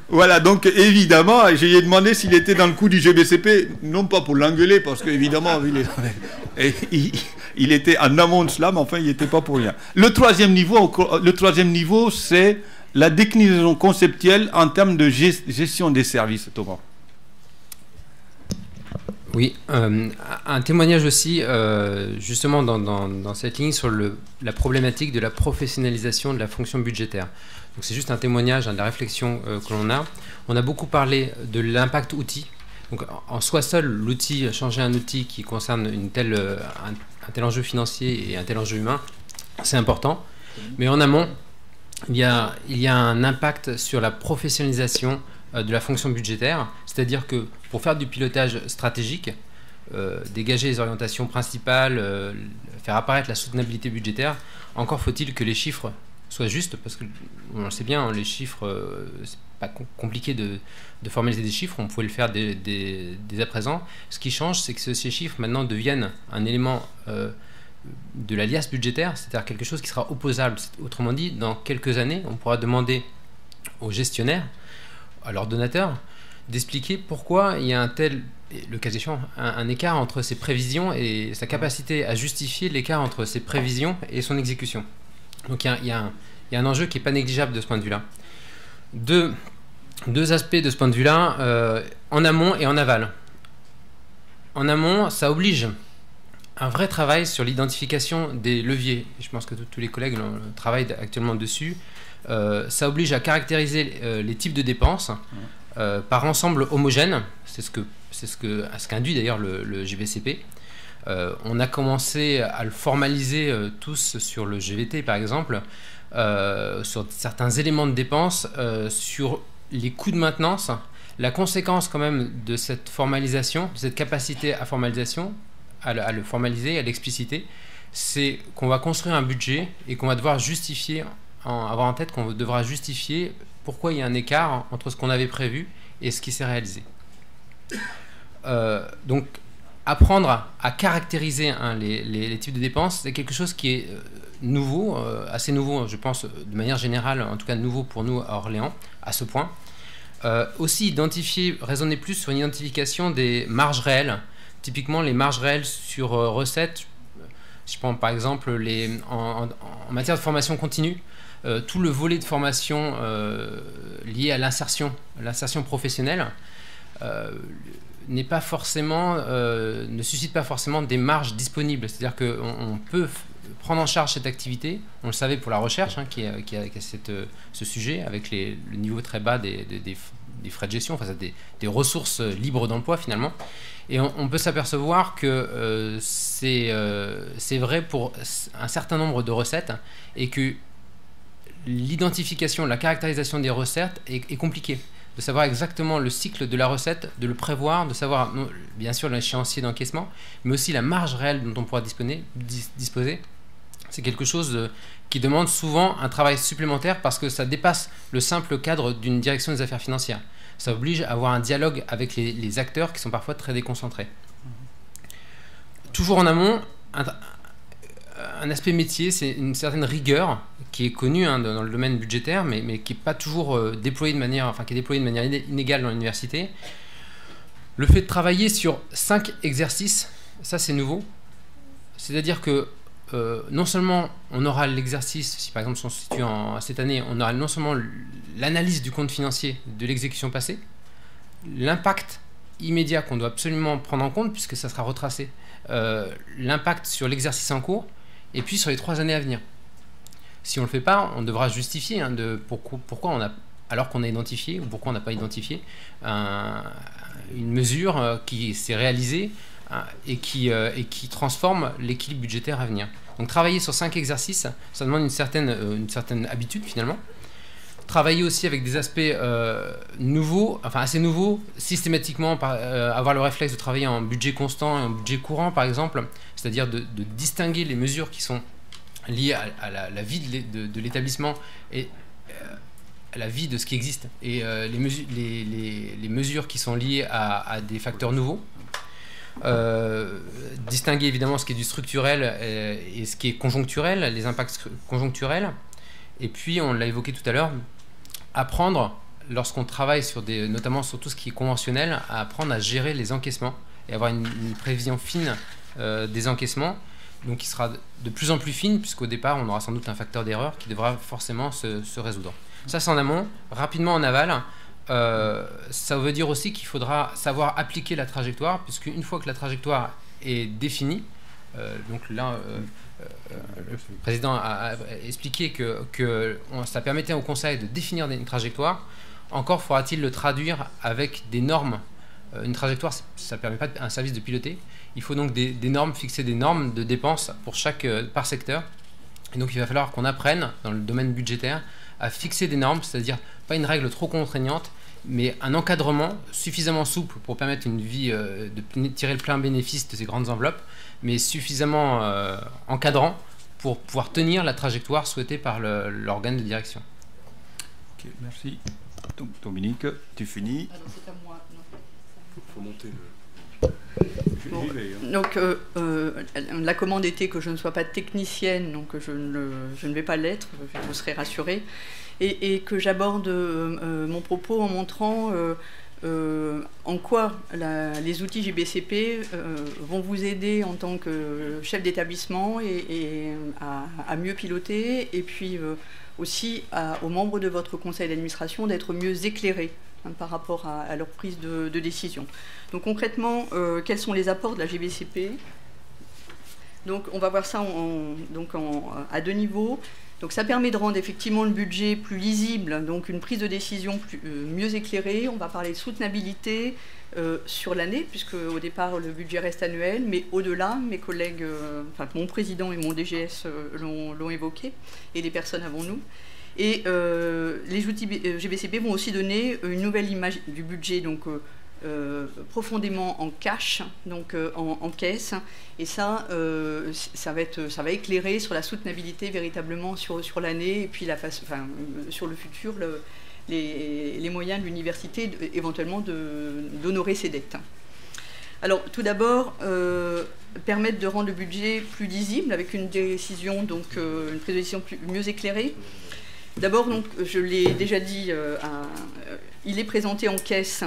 Voilà, donc, évidemment, je lui ai demandé s'il était dans le coup du GBCP. Non pas pour l'engueuler, parce qu'évidemment, il était en amont de cela, mais enfin, il n'y était pas pour rien. Le troisième niveau, c'est la déclinaison conceptuelle en termes de gestion des services, Thomas. Oui, un témoignage aussi, justement, dans cette ligne sur la problématique de la professionnalisation de la fonction budgétaire. Donc c'est juste un témoignage, de la réflexion que l'on a. On a beaucoup parlé de l'impact outil. Donc en soi seul, l'outil, changer un outil qui concerne un tel enjeu financier et un tel enjeu humain, c'est important. Mais en amont, il y a un impact sur la professionnalisation de la fonction budgétaire, c'est-à-dire que pour faire du pilotage stratégique, dégager les orientations principales, faire apparaître la soutenabilité budgétaire, encore faut-il que les chiffres soient justes, parce que on le sait bien, les chiffres, c'est pas compliqué de formaliser des chiffres, on pouvait le faire dès à présent. Ce qui change, c'est que ces chiffres maintenant deviennent un élément de la liasse budgétaire, c'est-à-dire quelque chose qui sera opposable. Autrement dit, dans quelques années, on pourra demander aux gestionnaires, à l'ordonnateur, d'expliquer pourquoi il y a le cas échéant, un écart entre ses prévisions et sa capacité à justifier l'écart entre ses prévisions et son exécution. Donc il y a un enjeu qui n'est pas négligeable de ce point de vue-là. Deux aspects de ce point de vue-là, en amont et en aval. En amont, ça oblige un vrai travail sur l'identification des leviers. Je pense que tous les collègues travaillent actuellement dessus. Ça oblige à caractériser les types de dépenses par ensemble homogène. C'est ce qu'induit d'ailleurs le GBCP. On a commencé à le formaliser tous sur le GVT par exemple, sur certains éléments de dépenses, sur les coûts de maintenance. La conséquence quand même de cette formalisation, de cette capacité à formalisation, à le formaliser, à l'expliciter, c'est qu'on va construire un budget et qu'on va devoir justifier, avoir en tête qu'on devra justifier pourquoi il y a un écart entre ce qu'on avait prévu et ce qui s'est réalisé. Donc apprendre à caractériser les types de dépenses, c'est quelque chose qui est nouveau, assez nouveau, je pense, de manière générale, en tout cas nouveau pour nous à Orléans, à ce point. Aussi raisonner plus sur une identification des marges réelles, typiquement les marges réelles sur recettes. Je prends par exemple en matière de formation continue, tout le volet de formation lié à l'insertion professionnelle ne suscite pas forcément des marges disponibles. C'est-à-dire qu'on peut prendre en charge cette activité. On le savait pour la recherche, qui a ce sujet, avec le niveau très bas des frais de gestion, enfin, des ressources libres d'emploi finalement. Et on peut s'apercevoir que c'est vrai pour un certain nombre de recettes, et que l'identification, la caractérisation des recettes est compliquée. De savoir exactement le cycle de la recette, de le prévoir, de savoir, non, bien sûr, l'échéancier d'encaissement, mais aussi la marge réelle dont on pourra disposer. C'est quelque chose qui demande souvent un travail supplémentaire parce que ça dépasse le simple cadre d'une direction des affaires financières. Ça oblige à avoir un dialogue avec les acteurs qui sont parfois très déconcentrés. Toujours en amont, un aspect métier, c'est une certaine rigueur qui est connue dans le domaine budgétaire, mais qui n'est pas toujours déployée de manière, qui est déployée de manière inégale dans l'université. Le fait de travailler sur 5 exercices, ça c'est nouveau. C'est-à-dire que non seulement on aura l'exercice, si par exemple on se situe cette année, on aura non seulement l'analyse du compte financier de l'exécution passée, l'impact immédiat qu'on doit absolument prendre en compte puisque ça sera retracé, l'impact sur l'exercice en cours et puis sur les 3 années à venir. Si on ne le fait pas, on devra justifier de pourquoi on a, alors qu'on a identifié ou pourquoi on n'a pas identifié une mesure qui s'est réalisée et qui transforme l'équilibre budgétaire à venir. Donc travailler sur 5 exercices, ça demande une certaine habitude finalement. Travailler aussi avec des aspects nouveaux, assez nouveaux, systématiquement, avoir le réflexe de travailler en budget constant et en budget courant par exemple, c'est-à-dire de distinguer les mesures qui sont liées à la vie de l'établissement et à la vie de ce qui existe et les mesures qui sont liées à des facteurs nouveaux. Distinguer évidemment ce qui est du structurel et ce qui est conjoncturel, les impacts conjoncturels. Et puis, on l'a évoqué tout à l'heure, apprendre, lorsqu'on travaille notamment sur tout ce qui est conventionnel, à apprendre à gérer les encaissements et avoir une prévision fine des encaissements, donc qui sera de plus en plus fine, puisqu'au départ, on aura sans doute un facteur d'erreur qui devra forcément se résoudre. Ça, c'est en amont. Rapidement en aval, ça veut dire aussi qu'il faudra savoir appliquer la trajectoire, puisque une fois que la trajectoire est définie, donc là, le président a expliqué que ça permettait au Conseil de définir une trajectoire. Encore faudra-t-il le traduire avec des normes. Une trajectoire, ça ne permet pas un service de piloter. Il faut donc des normes, fixer des normes de dépenses par secteur. Et donc il va falloir qu'on apprenne, dans le domaine budgétaire, à fixer des normes, c'est-à-dire pas une règle trop contraignante, mais un encadrement suffisamment souple pour permettre une vie, de tirer le plein bénéfice de ces grandes enveloppes, mais suffisamment encadrant pour pouvoir tenir la trajectoire souhaitée par l'organe de direction. Ok, merci. Donc, Dominique, tu finis. Alors c'est à moi. Il faut monter le... Bon, donc la commande était que je ne sois pas technicienne, donc je ne vais pas l'être, vous serez rassurés, et que j'aborde mon propos en montrant en quoi les outils JBCP vont vous aider en tant que chef d'établissement et à mieux piloter, et puis aussi aux membres de votre conseil d'administration d'être mieux éclairés par rapport à leur prise de décision. Donc concrètement, quels sont les apports de la GBCP? Donc on va voir ça à 2 niveaux. Donc ça permet de rendre effectivement le budget plus lisible, donc une prise de décision mieux éclairée. On va parler de soutenabilité sur l'année, puisque au départ le budget reste annuel, mais au-delà, mes collègues, mon président et mon DGS l'ont évoqué, et les personnes avant nous. Et les outils GBCP vont aussi donner une nouvelle image du budget, donc profondément en cash, donc en caisse, et ça va éclairer sur la soutenabilité véritablement sur l'année, et puis sur le futur, les moyens de l'université éventuellement d'honorer ses dettes. Alors tout d'abord, permettre de rendre le budget plus lisible avec une décision, donc une prise de décision mieux éclairée. D'abord, donc, je l'ai déjà dit, il est présenté en caisse,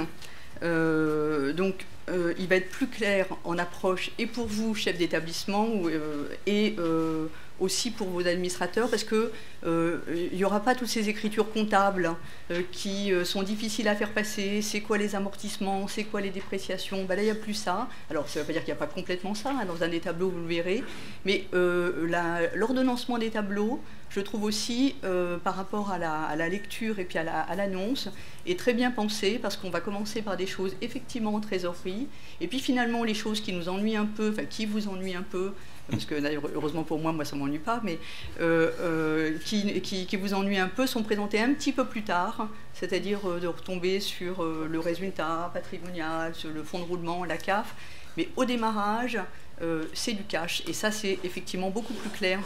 donc il va être plus clair en approche et pour vous, chef d'établissement, et aussi pour vos administrateurs, parce qu'il n'y aura pas toutes ces écritures comptables qui sont difficiles à faire passer. C'est quoi les amortissements, c'est quoi les dépréciations? Là, il n'y a plus ça. Alors, ça ne veut pas dire qu'il n'y a pas complètement ça, hein, dans un des tableaux, vous le verrez. Mais l'ordonnancement des tableaux, je trouve aussi, par rapport à la lecture et puis à l'annonce, est très bien pensé, parce qu'on va commencer par des choses effectivement en trésorerie, et puis finalement les choses qui nous ennuient un peu, qui vous ennuient un peu, parce que d'ailleurs, heureusement pour moi, ça ne m'ennuie pas, mais qui vous ennuient un peu, sont présentés un petit peu plus tard, c'est-à-dire de retomber sur le résultat patrimonial, sur le fonds de roulement, la CAF, mais au démarrage, c'est du cash, et ça c'est effectivement beaucoup plus clair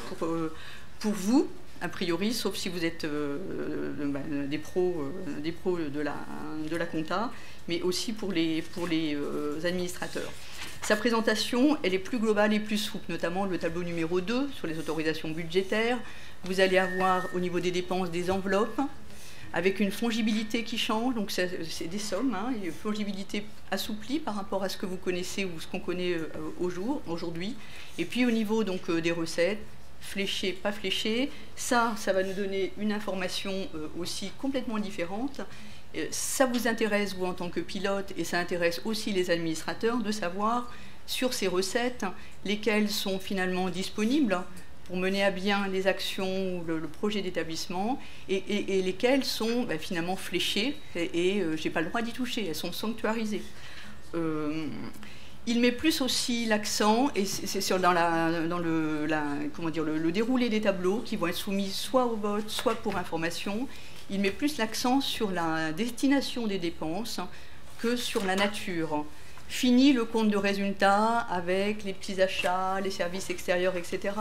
pour vous, a priori, sauf si vous êtes des pros de la compta, mais aussi pour les administrateurs. Sa présentation, elle est plus globale et plus souple, notamment le tableau numéro 2 sur les autorisations budgétaires. Vous allez avoir au niveau des dépenses des enveloppes, avec une fongibilité qui change, donc c'est des sommes, hein, une fongibilité assouplie par rapport à ce que vous connaissez ou ce qu'on connaît aujourd'hui. Et puis au niveau donc, des recettes, fléchées, pas fléchées, ça va nous donner une information aussi complètement différente. Ça vous intéresse, vous, en tant que pilote, et ça intéresse aussi les administrateurs de savoir sur ces recettes lesquelles sont finalement disponibles pour mener à bien les actions ou le projet d'établissement et lesquelles sont finalement fléchées et je n'ai pas le droit d'y toucher, elles sont sanctuarisées. Il met plus aussi l'accent, et c'est dans le déroulé des tableaux qui vont être soumis soit au vote, soit pour information. Il met plus l'accent sur la destination des dépenses que sur la nature. Fini le compte de résultat avec les petits achats, les services extérieurs, etc.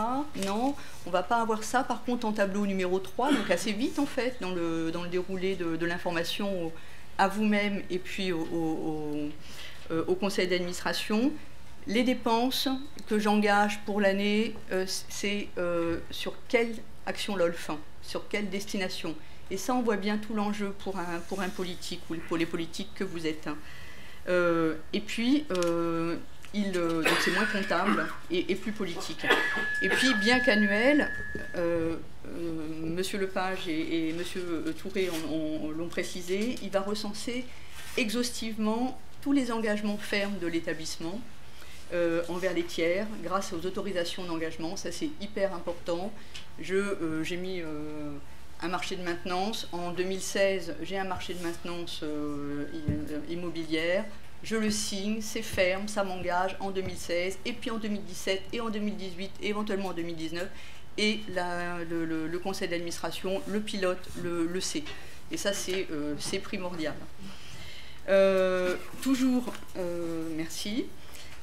Non, on ne va pas avoir ça. Par contre, en tableau numéro 3, donc assez vite en fait, dans le déroulé de l'information à vous-même et puis au conseil d'administration, les dépenses que j'engage pour l'année, c'est sur quelle action LOLF, sur quelle destination. Et ça, on voit bien tout l'enjeu pour un politique ou pour les politiques que vous êtes. Et puis, donc c'est moins comptable et plus politique. Et puis, bien qu'annuel, Monsieur Lepage et Monsieur Touré l'ont précisé, il va recenser exhaustivement tous les engagements fermes de l'établissement envers les tiers, grâce aux autorisations d'engagement. Ça, c'est hyper important. J'ai mis un marché de maintenance. En 2016, j'ai un marché de maintenance immobilière. Je le signe, c'est ferme, ça m'engage en 2016, et puis en 2017, et en 2018, et éventuellement en 2019. Et le conseil d'administration, le pilote, le sait. Et ça, c'est primordial. Toujours, merci.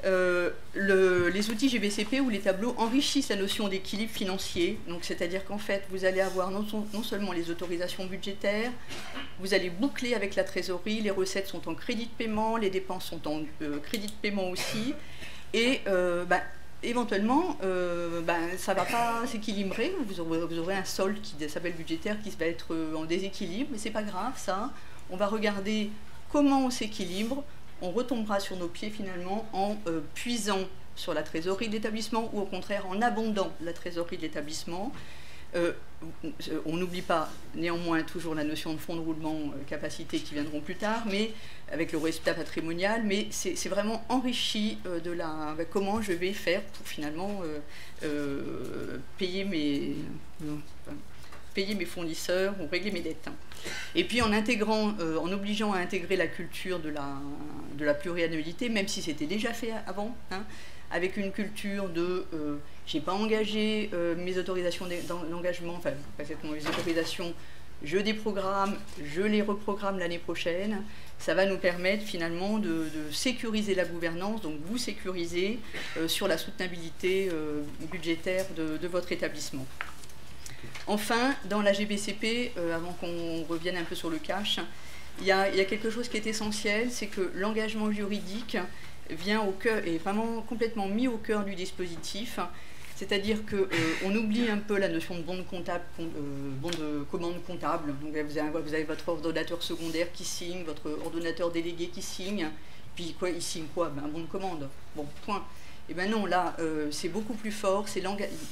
Les outils GBCP ou les tableaux enrichissent la notion d'équilibre financier. Donc, c'est-à-dire qu'en fait, vous allez avoir non seulement les autorisations budgétaires, vous allez boucler avec la trésorerie, les recettes sont en crédit de paiement, les dépenses sont en crédit de paiement aussi. Et éventuellement, ça ne va pas s'équilibrer. Vous aurez un solde qui s'appelle budgétaire qui va être en déséquilibre, mais ce n'est pas grave, ça. On va regarder comment on s'équilibre. On retombera sur nos pieds finalement en puisant sur la trésorerie de l'établissement ou au contraire en abondant la trésorerie de l'établissement. On n'oublie pas néanmoins toujours la notion de fonds de roulement, capacité qui viendront plus tard, mais avec le résultat patrimonial, mais c'est vraiment enrichi de comment je vais faire pour finalement payer mes fournisseurs ou régler mes dettes. Et puis en obligeant à intégrer la culture de la pluriannualité, même si c'était déjà fait avant, hein, avec une culture de j'ai pas engagé mes autorisations d'engagement, enfin mes autorisations, je déprogramme, je les reprogramme l'année prochaine. Ça va nous permettre finalement de sécuriser la gouvernance, donc vous sécuriser sur la soutenabilité budgétaire de votre établissement. Enfin, dans la GBCP, avant qu'on revienne un peu sur le cash, il y a quelque chose qui est essentiel, c'est que l'engagement juridique vient au cœur, est vraiment complètement mis au cœur du dispositif. C'est-à-dire qu'on oublie un peu la notion de bon de commande comptable. Donc vous avez votre ordonnateur secondaire qui signe, votre ordonnateur délégué qui signe, puis quoi, il signe quoi? Un bon de commande. Bon, point. Et bien non, là, c'est beaucoup plus fort,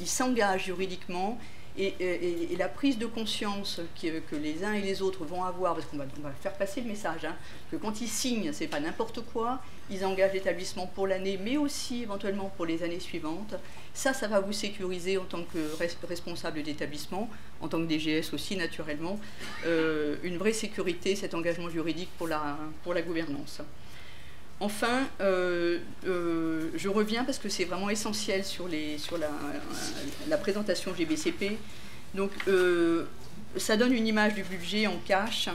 il s'engage juridiquement. Et la prise de conscience que les uns et les autres vont avoir, parce qu'on va faire passer le message, hein, que quand ils signent, c'est pas n'importe quoi, ils engagent l'établissement pour l'année, mais aussi éventuellement pour les années suivantes. Ça va vous sécuriser en tant que responsable d'établissement, en tant que DGS aussi naturellement, une vraie sécurité, cet engagement juridique pour la gouvernance. Enfin, je reviens parce que c'est vraiment essentiel sur la présentation GBCP. Donc, ça donne une image du budget en cash.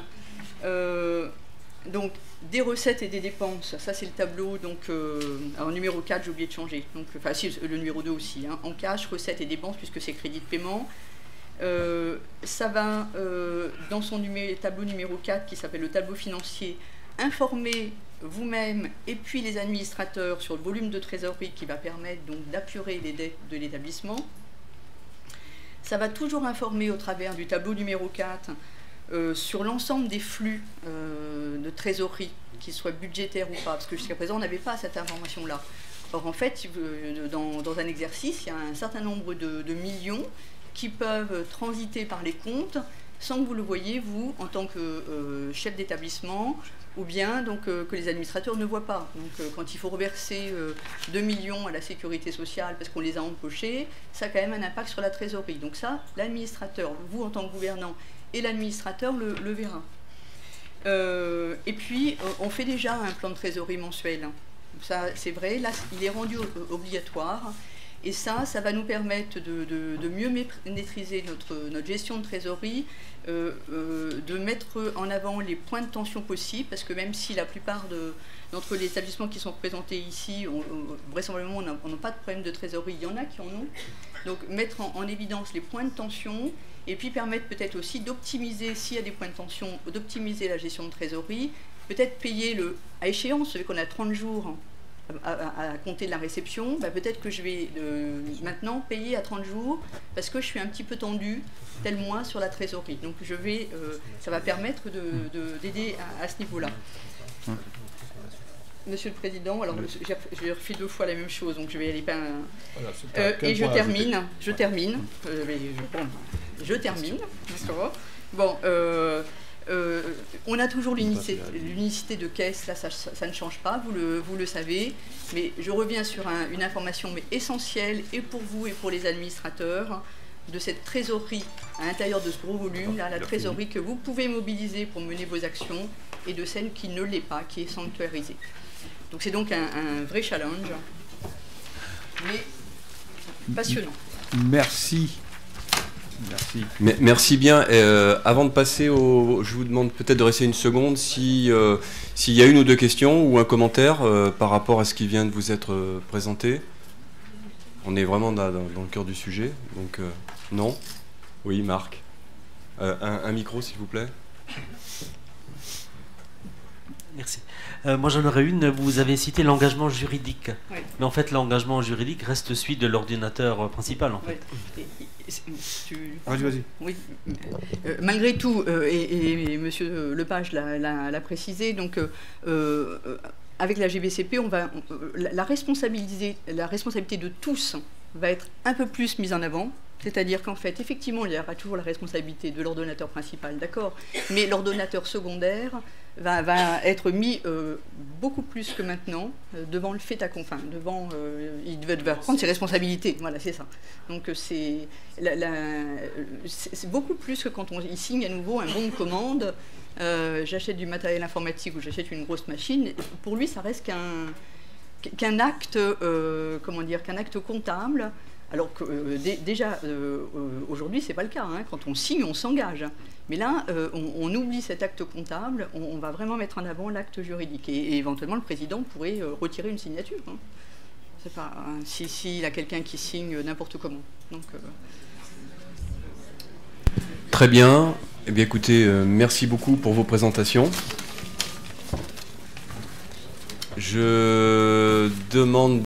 Donc, des recettes et des dépenses, ça c'est le tableau. Donc, alors numéro 4, j'ai oublié de changer. Donc, enfin, si, le numéro 2 aussi. Hein, en cash, recettes et dépenses, puisque c'est crédit de paiement. Ça va, dans son tableau numéro 4, qui s'appelle le tableau financier, informer vous-même et puis les administrateurs sur le volume de trésorerie qui va permettre donc d'apurer les dettes de l'établissement. Ça va toujours informer au travers du tableau numéro 4 sur l'ensemble des flux de trésorerie, qu'ils soient budgétaires ou pas, parce que jusqu'à présent on n'avait pas cette information-là. Or en fait, dans un exercice, il y a un certain nombre de millions qui peuvent transiter par les comptes sans que vous le voyiez, vous, en tant que chef d'établissement, ou bien donc, que les administrateurs ne voient pas. Donc quand il faut reverser 2 millions à la sécurité sociale parce qu'on les a empochés, ça a quand même un impact sur la trésorerie. Donc ça, l'administrateur, vous en tant que gouvernant, et l'administrateur le verra. Et puis, on fait déjà un plan de trésorerie mensuel. Ça, c'est vrai, là, il est rendu obligatoire. Et ça va nous permettre de mieux maîtriser notre gestion de trésorerie, de mettre en avant les points de tension possibles, parce que même si la plupart d'entre les établissements qui sont représentés ici, vraisemblablement, n'ont pas de problème de trésorerie, il y en a qui en ont. Donc mettre en évidence les points de tension, et puis permettre peut-être aussi d'optimiser, s'il y a des points de tension, d'optimiser la gestion de trésorerie, peut-être payer à échéance, vous savez qu'on a 30 jours à compter de la réception, bah peut-être que je vais maintenant payer à 30 jours parce que je suis un petit peu tendu tel mois sur la trésorerie. Donc ça va permettre d'aider à ce niveau-là. Monsieur le Président, alors j'ai refait 2 fois la même chose, donc je vais aller pas. Et je termine, d'accord. Bon. On a toujours l'unicité de caisse, là ça ne change pas, vous le savez, mais je reviens sur une information essentielle et pour vous et pour les administrateurs de cette trésorerie à l'intérieur de ce gros volume, là, la trésorerie que vous pouvez mobiliser pour mener vos actions et de celle qui ne l'est pas, qui est sanctuarisée. Donc c'est donc un vrai challenge, mais passionnant. Merci. Merci bien. Avant de passer je vous demande peut-être de rester une seconde s'il y a une ou deux questions ou un commentaire par rapport à ce qui vient de vous être présenté. On est vraiment dans le cœur du sujet. Donc non. Oui, Marc. Un micro, s'il vous plaît. Merci. Moi j'en aurais une, vous avez cité l'engagement juridique. Oui. Mais en fait l'engagement juridique reste celui de l'ordinateur principal en fait. Oui. Vas-y. Oui. Malgré tout, et Monsieur Lepage l'a précisé, donc avec la GBCP, la responsabilité de tous va être un peu plus mise en avant. C'est-à-dire qu'en fait, effectivement, il y aura toujours la responsabilité de l'ordonnateur principal, d'accord, mais l'ordonnateur secondaire va être mis beaucoup plus que maintenant devant le fait accompli. Il va prendre ses responsabilités, voilà, c'est ça. Donc c'est beaucoup plus que quand il signe à nouveau un bon de commande, j'achète du matériel informatique ou j'achète une grosse machine. Pour lui, ça reste qu'un acte, qu'un acte comptable. Alors que déjà, aujourd'hui, ce n'est pas le cas. Hein. Quand on signe, on s'engage. Mais là, on oublie cet acte comptable, on va vraiment mettre en avant l'acte juridique. Et éventuellement, le président pourrait retirer une signature. Hein. C'est pas s'il a quelqu'un qui signe n'importe comment. Donc, Très bien. Eh bien, écoutez, merci beaucoup pour vos présentations. Je demande